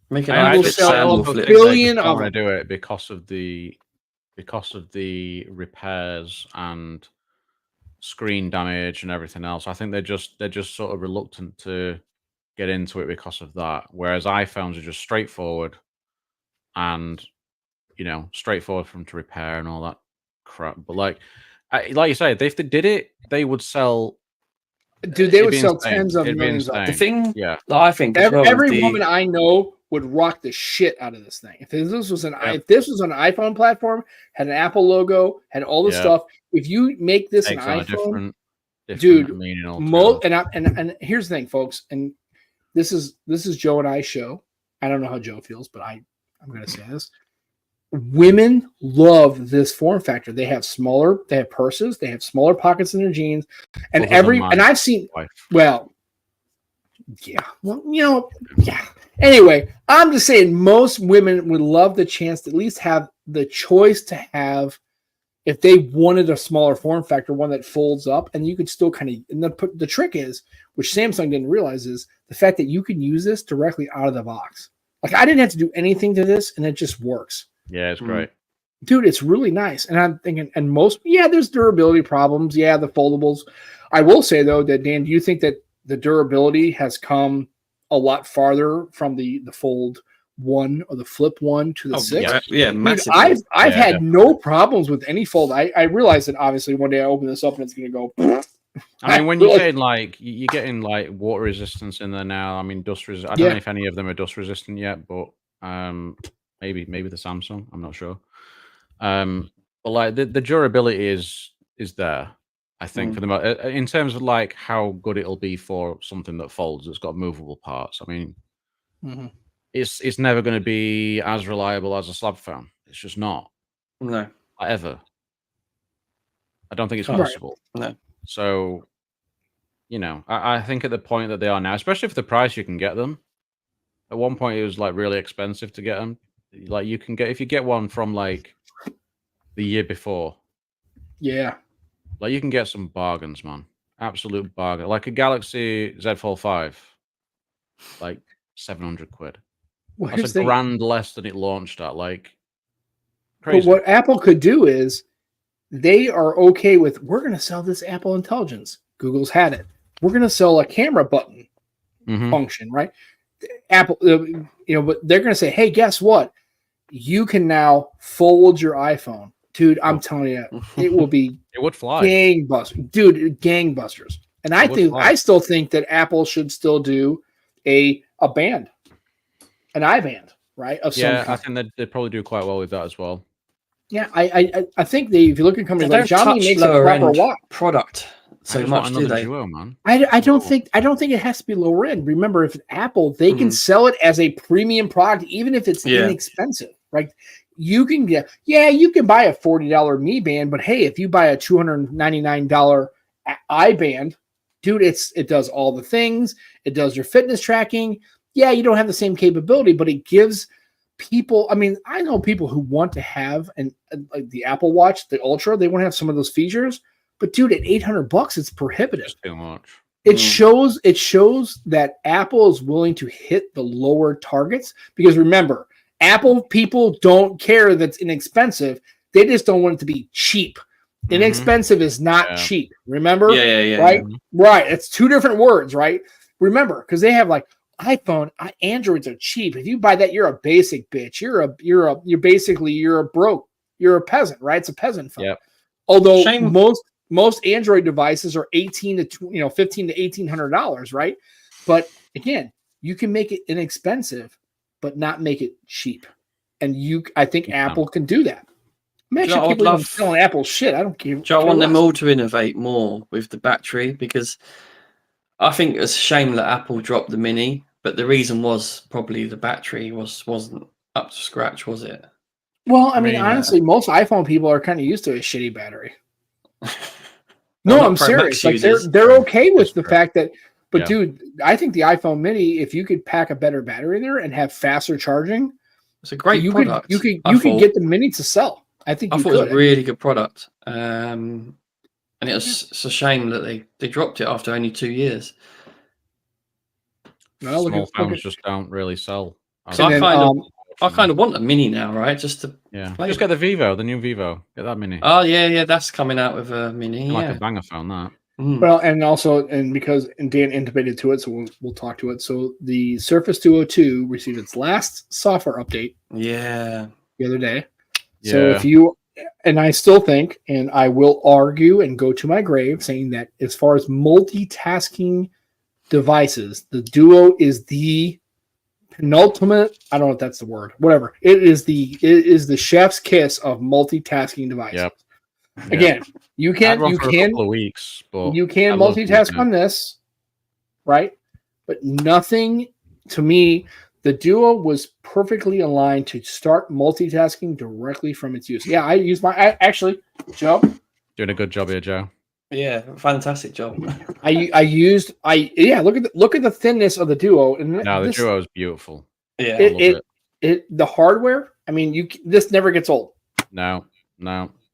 Make an iFlip sell 1 billion of them. Do it because of the repairs and screen damage and everything else. I think they're just sort of reluctant to get into it because of that. Whereas iPhones are just straightforward and straightforward for them to repair and all that crap. But like you say, if they did it, they would sell. Dude, they would sell tens of millions. The thing, that I think every woman I know would rock the shit out of this thing. If this was an iPhone platform, had an Apple logo, had all this stuff. If you make this an iPhone, dude, and here's the thing, folks, and this is Joe and I show. I don't know how Joe feels, but I'm going to say this. women love this form factor. They have purses, they have smaller pockets in their jeans, and I've seen, well, yeah, well, yeah. Anyway, I'm just saying most women would love the chance to at least have the choice to have, if they wanted a smaller form factor, one that folds up, and you could still kind of, and the trick is, which Samsung didn't realize, is the fact that you can use this directly out of the box. Like, I didn't have to do anything to this, and it just works. Yeah, it's great. Dude, it's really nice. And I'm thinking, and there's durability problems. Yeah, the foldables. I will say, though, that, Dan, do you think that the durability has come a lot farther from the Fold 1 or the Flip 1 to the 6? Yeah, massive. I've had no problems with any Fold. I realize that, obviously, one day I open this up and it's going to go... I mean, when you're getting like water resistance in there now. I mean, dust resistant. I don't know if any of them are dust resistant yet, but maybe the Samsung. I'm not sure. But like the durability is there. I think for the in terms of like how good it'll be for something that folds. It's got movable parts. I mean, it's never going to be as reliable as a slab phone. It's just not. No, ever. I don't think it's possible. No. So, I think at the point that they are now, especially for the price you can get them. At one point, it was like really expensive to get them. Like you can get, if you get one from like the year before. Yeah. Like you can get some bargains, man. Absolute bargain. Like a Galaxy Z Fold 5, like 700 quid. Well, that's a grand less than it launched at. Like, crazy. But what Apple could do is, they are okay with, we're going to sell this Apple Intelligence. Google's had it. We're going to sell a camera button function, right? Apple, but they're going to say, hey, guess what? You can now fold your iPhone. Dude, I'm telling you, it will be it would fly. Gangbusters. Dude, gangbusters. And I still think that Apple should still do a band, an iBand, right? Of some kind. I think they'd probably do quite well with that as well. Yeah, I think if you look at companies like Xiaomi makes a proper watch product so much, do they? Duo, man. I don't think it has to be lower end. Remember, if Apple, they can sell it as a premium product, even if it's inexpensive. Right? You can you can buy a $40 Mi Band, but hey, if you buy a $299 iBand, dude, it does all the things. It does your fitness tracking. Yeah, you don't have the same capability, but it gives people, I mean, I know people who want to have like the Apple Watch, the Ultra, they want to have some of those features, but dude, at $800, it's prohibitive. It's too much. It shows that Apple is willing to hit the lower targets, because remember, Apple people don't care that's inexpensive. They just don't want it to be cheap. Inexpensive is not cheap. Remember? Yeah. Right? Right. It's two different words, right? Remember, because they have like iPhone, Androids are cheap. If you buy that, you're a basic bitch. You're a broke. You're a peasant, right? It's a peasant phone. Yep. Although most Android devices are $1,500 to $1,800, right? But again, you can make it inexpensive, but not make it cheap. And I think Apple can do that. I'm actually people selling Apple shit. I don't care. I want them all to innovate more with the battery, because I think it's a shame that Apple dropped the Mini. But the reason was probably the battery wasn't up to scratch, was it? Well, I mean, honestly, most iPhone people are kind of used to a shitty battery. No, I'm serious. Like they're okay with the fact that, but dude, I think the iPhone Mini, if you could pack a better battery there and have faster charging, it's a great product. You could get the Mini to sell. I thought it was a really good product. And it's a shame that they dropped it after only 2 years. No, small phones just don't really sell. So I kind of want a Mini now, right? Just to just get the Vivo, the new Vivo. Get that Mini. Oh yeah, that's coming out with a Mini. Like a banger phone, that. Well, and because Dan intimated to it, so we'll talk to it. So the Surface Duo 2 received its last software update. Yeah. The other day. Yeah. So if you, and I still think, and I will argue and go to my grave saying that as far as multitasking devices, the Duo is the penultimate. I don't know if that's the word. Whatever. It is the chef's kiss of multitasking devices. Yep. Again, you can a couple of weeks, but you can multitask on this, right? But nothing to me. The Duo was perfectly aligned to start multitasking directly from its use. Yeah, I use actually, Joe. Doing a good job here, Joe. Yeah, fantastic job. Look at the thinness of the Duo, and the Duo is beautiful. Yeah, the hardware. I mean, this never gets old. No,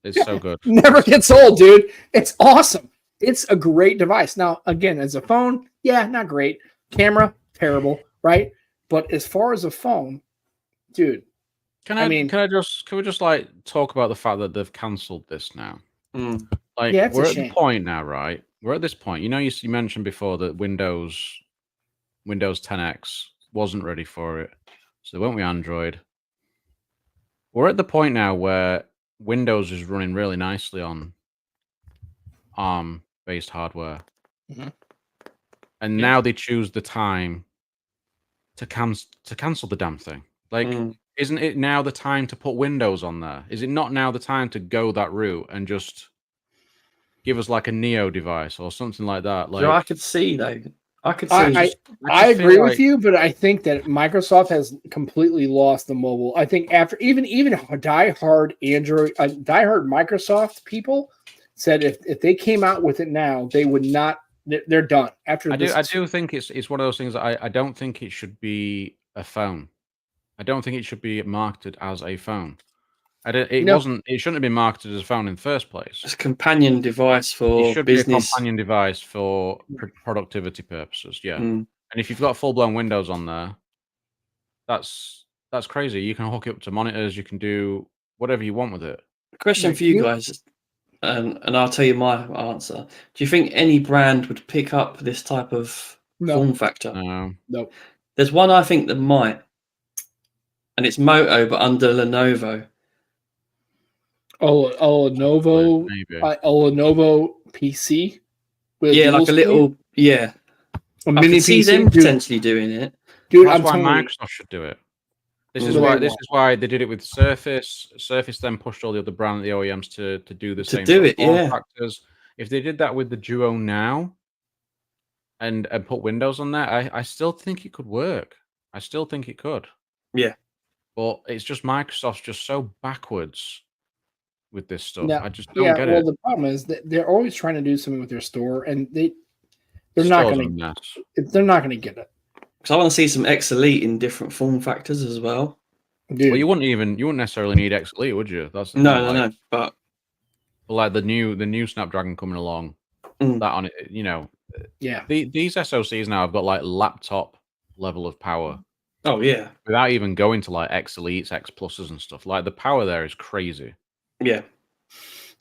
it's so good. Never gets old, dude. It's awesome. It's a great device. Now, again, as a phone, yeah, not great. Camera, terrible, right? But as far as a phone, dude, can we just like talk about the fact that they've cancelled this now? Like, we're at the point now, right? We're at this point. You know, you mentioned before that Windows 10X wasn't ready for it, so they went with Android. We're at the point now where Windows is running really nicely on ARM-based hardware, and now they choose the time to cancel the damn thing. Like, isn't it now the time to put Windows on there? Is it not now the time to go that route and just give us like a Neo device or something like that? Like, I could see though. I agree with you, but I think that Microsoft has completely lost the mobile. I think after even diehard Microsoft people said if they came out with it now, they would not. They're done after. I do think it's one of those things that I don't think it should be a phone. I don't think it should be marketed as a phone. It shouldn't have been marketed as a phone in the first place. It's a companion device for it should business. Be a companion device for productivity purposes. Yeah, and if you've got full-blown Windows on there, that's crazy. You can hook it up to monitors. You can do whatever you want with it. Question for you guys, and I'll tell you my answer. Do you think any brand would pick up this type of form factor? No. There's one I think that might, and it's Moto, but under Lenovo. Lenovo PC. Like a little, a mini PC. See them potentially doing it, dude. That's why Microsoft should do it. This is why they did it with Surface. Surface then pushed all the other the OEMs to do the same. Factors. If they did that with the Duo now, and put Windows on there, I still think it could work. I still think it could. Yeah, but it's just Microsoft's just so backwards with this stuff. I just don't get it. Well, the problem is that they're always trying to do something with their store, and they're not going to get it. Because I want to see some X Elite in different form factors as well. Dude. Well, you wouldn't necessarily need X Elite, would you? That's no. But like the new Snapdragon coming along, that on it, these SoCs now have got like laptop level of power. Oh yeah, without even going to like X Elites, X Pluses, and stuff. Like the power there is crazy. Yeah.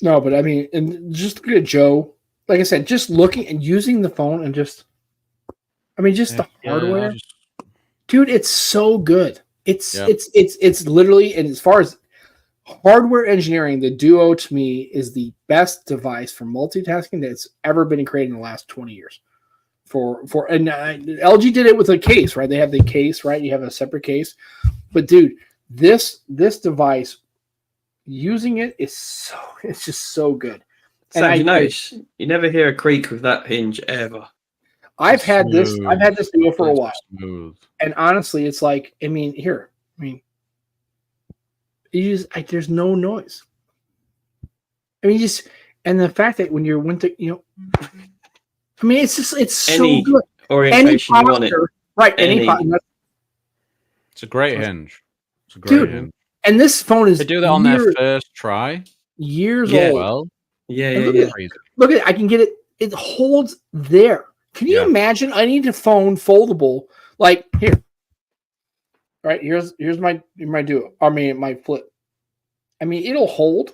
No, but I mean, and just look at Joe. Like I said, just looking and using the phone and the hardware, dude, it's so good. It's literally, and as far as hardware engineering, the Duo to me is the best device for multitasking that's ever been created in the last 20 years. LG did it with a case, right? They have the case, right? You have a separate case, but dude, this device, using it it's just so good. And you never hear a creak with that hinge ever. I've had this Duo for a while, and honestly, it's like, there's no noise. And the fact that when you went to, it's so good. Orientation you want it. Right. It's a great hinge. It's a great hinge. And this phone is. They do that on their first try. Years old. Well, yeah. Look at it. I can get it. It holds there. Can you imagine? I need a phone foldable. Like here. Right. Here's my Duo. My Flip. It'll hold.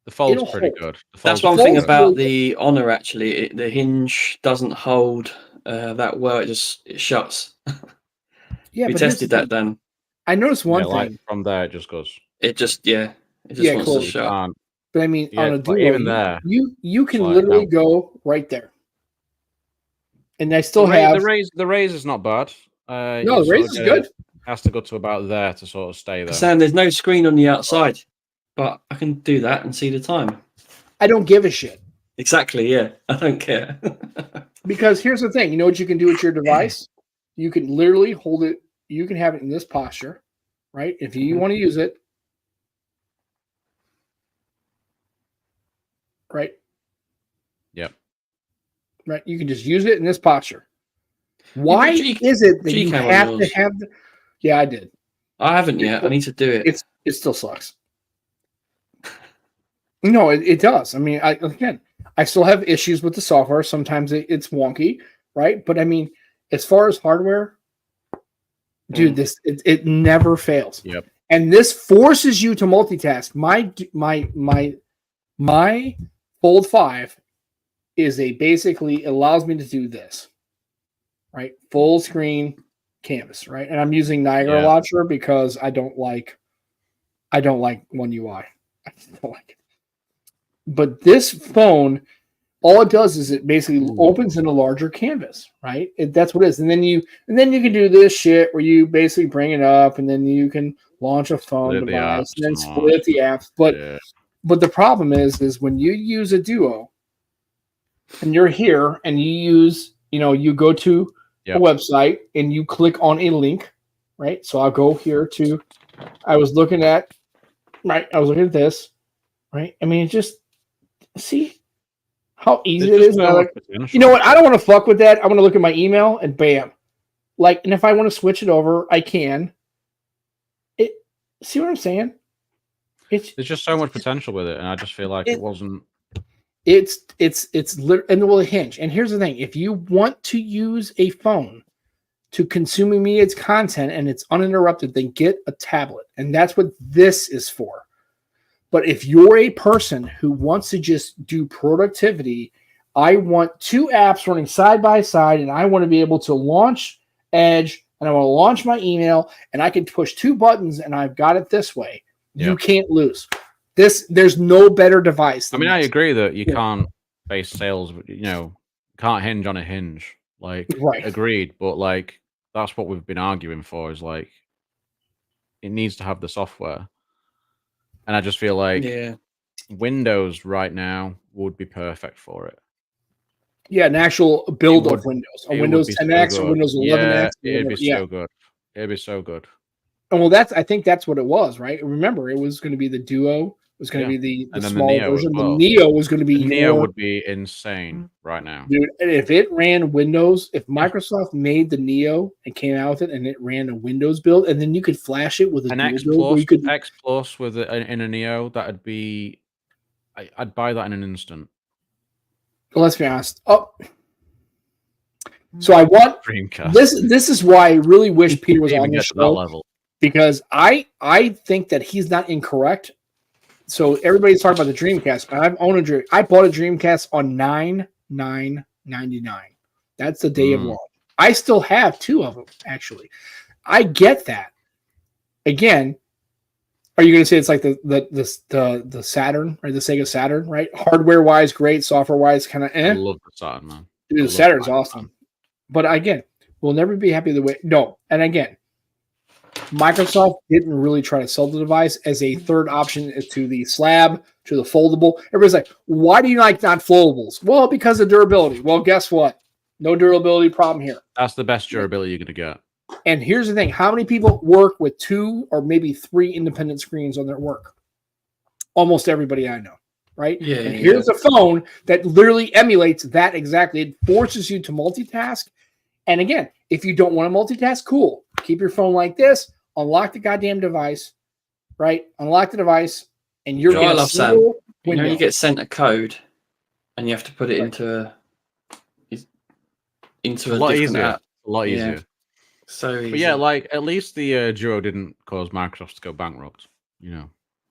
The fold's pretty good. That's one thing about the Honor. Actually, the hinge doesn't hold that well. It shuts. Yeah, we tested that, Dan. I noticed one thing. Like from there, it just goes. It just wants to shut. But on a Duo, even there, you can literally go right there. And I still have the raise is not bad. No, the raise is good. Has to go to about there to sort of stay there. Sam, there's no screen on the outside, but I can do that and see the time. I don't give a shit. Exactly. Yeah, I don't care. Because here's the thing. You know what you can do with your device? You can literally hold it you can have it in this posture, right? If you want to use it, right? Yep. Right. You can just use it in this posture. Why is it that you have to have the... Yeah, I did. I haven't yet. I need to do it. It still sucks. No, it does. I mean, I still have issues with the software. Sometimes it's wonky, right? But I mean, as far as hardware, dude, it never fails. Yep. And this forces you to multitask. My Fold 5 is basically allows me to do this, right? Full screen canvas, right? And I'm using Niagara Launcher because I don't like One UI. I don't like it. But this phone, all it does is it basically opens in a larger canvas, right? That's what it is. And then you can do this shit where you basically bring it up, and then you can launch a phone device and then split the apps. But the problem is when you use a Duo and you're here and you use, you go to a website and you click on a link, right? So I'll go here to, I was looking at this, right? I mean, just see how easy it is. And you know what? I don't want to fuck with that. I want to look at my email and bam. And if I want to switch it over, I can. See what I'm saying? There's just so much potential with it, and I just feel like it wasn't. It's and it will hinge. And here's the thing: if you want to use a phone to consume media's content and it's uninterrupted, then get a tablet, and that's what this is for. But if you're a person who wants to just do productivity, I want 2 apps running side by side, and I want to be able to launch Edge, and I want to launch my email, and I can push 2 buttons, and I've got it this way. You can't lose. There's no better device. I agree that you can't base sales, can't hinge on a hinge. Agreed. But that's what we've been arguing for, is it needs to have the software. And I just feel like Windows right now would be perfect for it. Yeah, an actual build of Windows. A Windows 10X or Windows 11X. It'd be so good. It'd be so good. And well, I think that's what it was, right? Remember, it was going to be the Duo. It was going to be the small version. The Neo was going to be. The Neo would be insane right now, dude. And if it ran Windows, if Microsoft made the Neo and came out with it, and it ran a Windows build, and then you could flash it with an X Plus, X Plus with in a Neo, that'd be. I'd buy that in an instant. Well, let's be honest. So I want Dreamcast. This is why I really wish Peter was on the show. Level. Because I think that he's not incorrect. So everybody's talking about the Dreamcast. I bought a Dreamcast on 9/9/99. That's the day of launch. I still have 2 of them, actually. I get that. Again, are you going to say it's like the Saturn, right? The Sega Saturn, right? Hardware wise, great. Software wise, kind of. I love the Saturn, man. Dude, the Saturn's awesome. Man. But again, we'll never be happy the way. No, and again. Microsoft didn't really try to sell the device as a third option to the slab, to the foldable. Everybody's like, why do you like not foldables? Well, because of durability. Well, guess what? No durability problem here. That's the best durability you're going to get. And here's the thing. How many people work with 2 or maybe 3 independent screens on their work? Almost everybody I know, right? Yeah. And here's a phone that literally emulates that exactly. It forces you to multitask. And again, if you don't want to multitask, cool. Keep your phone like this. Unlock the goddamn device, right? Unlock the device, and you're. I love Sam. You get sent a code, and you have to put it into a lot easier. App. A lot easier. Yeah. So easy. But yeah, at least the Duo didn't cause Microsoft to go bankrupt.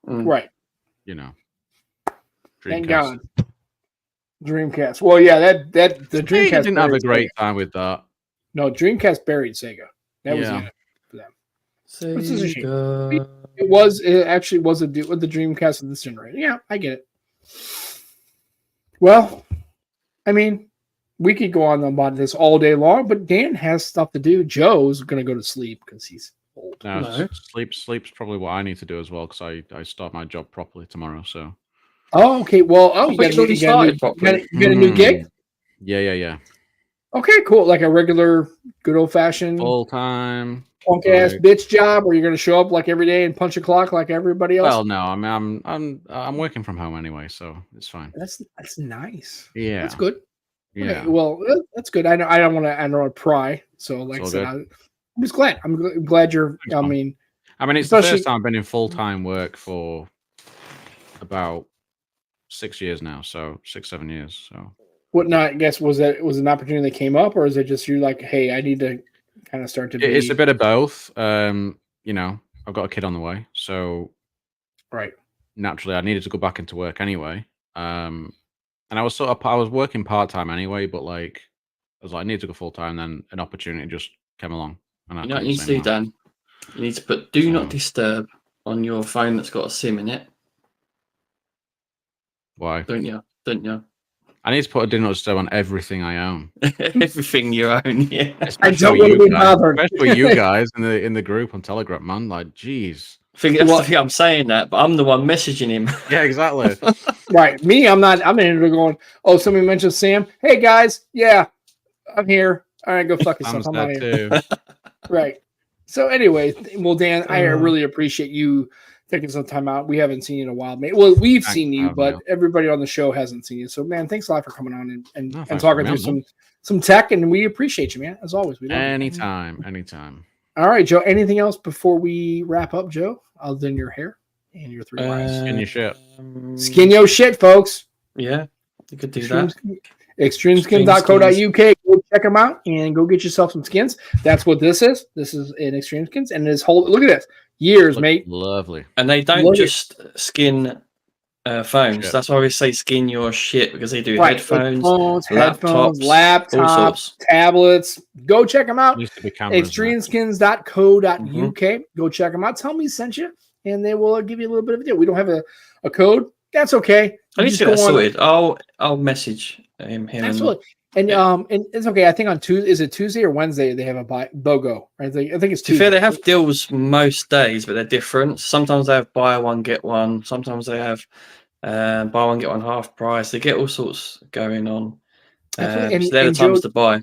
Right. Dreamcast. Thank God. Dreamcast. Well, yeah, that the Dreamcast didn't have a great time with that. No, Dreamcast buried Sega. That was it for them. This is a shame. It actually was a deal with the Dreamcast of this generation. Yeah, I get it. Well, I mean, we could go on about this all day long, but Dan has stuff to do. Joe's going to go to sleep because he's old. No. Sleep's probably what I need to do as well because I start my job properly tomorrow. So. Oh, okay. Well, you got a new gig? Yeah. Okay, cool. Like a regular, good old fashioned full time punk ass bitch job, where you're going to show up like every day and punch a clock like everybody else. Well, no, I mean I'm working from home anyway, so it's fine. That's nice. Yeah, that's good. Yeah, okay, well, that's good. I don't want to pry. So, like I said, I'm just glad. I'm glad you're. Thanks, I mean, it's the first time I've been in full time work for about 6 years now. So 6-7 years. So what? Not? I guess was an opportunity that came up, or is it just you like, hey, I need to kind of start to? It's a bit of both. You know, I've got a kid on the way, so right. Naturally, I needed to go back into work anyway. And I was working part time anyway, but like I was like, I need to go full time. Then an opportunity just came along. And you know what you need to do, Dan? You need to put "Do Not Disturb" on your phone that's got a SIM in it. Why? Don't you? I need to put a "Do Not Disturb" on everything I own. Everything you own, yeah. I don't want to be bothered. Especially you guys in the group on Telegram, man. Like, geez. I'm saying that, but I'm the one messaging him. Yeah, exactly. Right. Me, I'm not. I'm in there going, oh, somebody mentioned Sam. Hey, guys. Yeah, I'm here. All right, go fuck yourself. I'm out here. Right. So anyway, well, Dan, I really appreciate you taking some time out. We haven't seen you in a while, mate. Well, we've seen you, but everybody on the show hasn't seen you. So, man, thanks a lot for coming on and talking through some tech, and we appreciate you, man. As always, we love anytime. All right, Joe. Anything else before we wrap up, Joe? Other than your hair and your 3 eyes? Skin your shit. Skin your shit, folks. Yeah, you could do that. Extremeskins.co.uk. Go check them out and go get yourself some skins. That's what this is. This is an Extreme Skins, and this whole look at this mate. Lovely. And they don't just skin phones. Shit. That's why we say skin your shit, because they do headphones, laptops, tablets. Go check them out. Extremeskins.co.uk. Go check them out. Tell me sent you, and they will give you a little bit of a deal. We don't have a code. That's okay. I need to get that sorted. I'll message him. Absolutely. And it's okay. I think on Tuesday, is it Tuesday or Wednesday? They have a BOGO. Right? I think it's Tuesday. To be fair, they have deals most days, but they're different. Sometimes they have buy one get one. Sometimes they have buy one get one half price. They get all sorts going on. So they're the times to buy.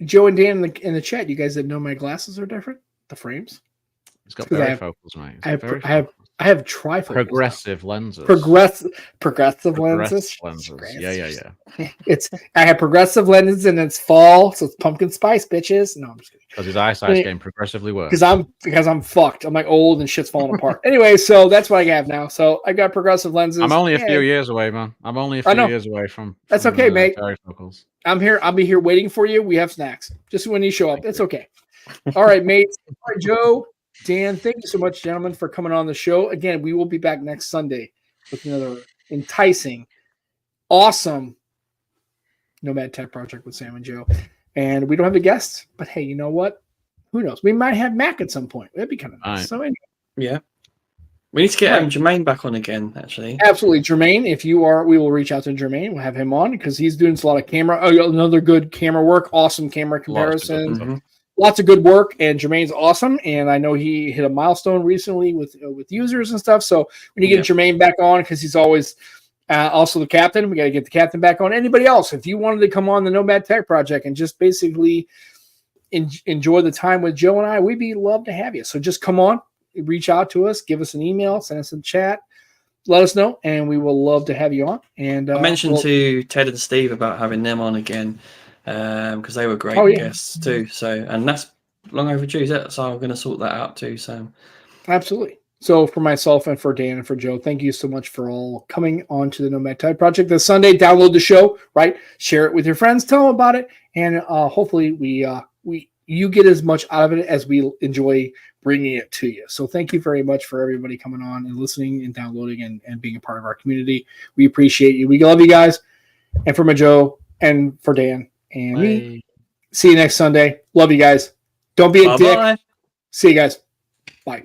Joe and Dan in the chat, you guys that know my glasses are different. The frames. It's got varifocals, mate. I have trifocals. Progressive lenses. Progressive lenses. Yeah. I have progressive lenses, and it's fall, so it's pumpkin spice, bitches. No, I'm just kidding. Because his eyesight's getting progressively worse. Because I'm fucked. I'm like old and shit's falling apart. Anyway, so that's what I have now. So I got progressive lenses. I'm only a few years away, man. I'm only a few years away from. That's okay, mate. Varifocals. I'm here. I'll be here waiting for you. We have snacks. Just when you show up. It's okay. All right, mates. All right, Joe. Dan, thank you so much, gentlemen, for coming on the show. Again, we will be back next Sunday with another enticing, awesome Nomad Tech Project with Sam and Joe. And we don't have a guest, but hey, you know what? Who knows? We might have Mac at some point. That'd be kind of nice. Right. So anyway. Yeah. We need to get Jermaine back on again, actually. Absolutely. Jermaine, if you are, we will reach out to Jermaine. We'll have him on because he's doing a lot of another good camera work, awesome camera comparison. Lots of good work, and Jermaine's awesome. And I know he hit a milestone recently with users and stuff. So we need to get Jermaine back on because he's always also the captain. We got to get the captain back on. Anybody else, if you wanted to come on the Nomad Tech Project and just basically enjoy the time with Joe and I, we'd love to have you. So just come on, reach out to us, give us an email, send us a chat, let us know, and we will love to have you on. And I mentioned to Ted and Steve about having them on again. Because they were great guests too. So, and that's long overdue. So I'm going to sort that out too. So, absolutely. So for myself and for Dan and for Joe, thank you so much for all coming on to the Nomad Tech Project this Sunday. Download the show, right? Share it with your friends. Tell them about it, and hopefully you get as much out of it as we enjoy bringing it to you. So thank you very much for everybody coming on and listening and downloading and being a part of our community. We appreciate you. We love you guys. And for my Joe and for Dan. And me. See you next Sunday. Love you guys. Don't be a dick. See you guys. Bye.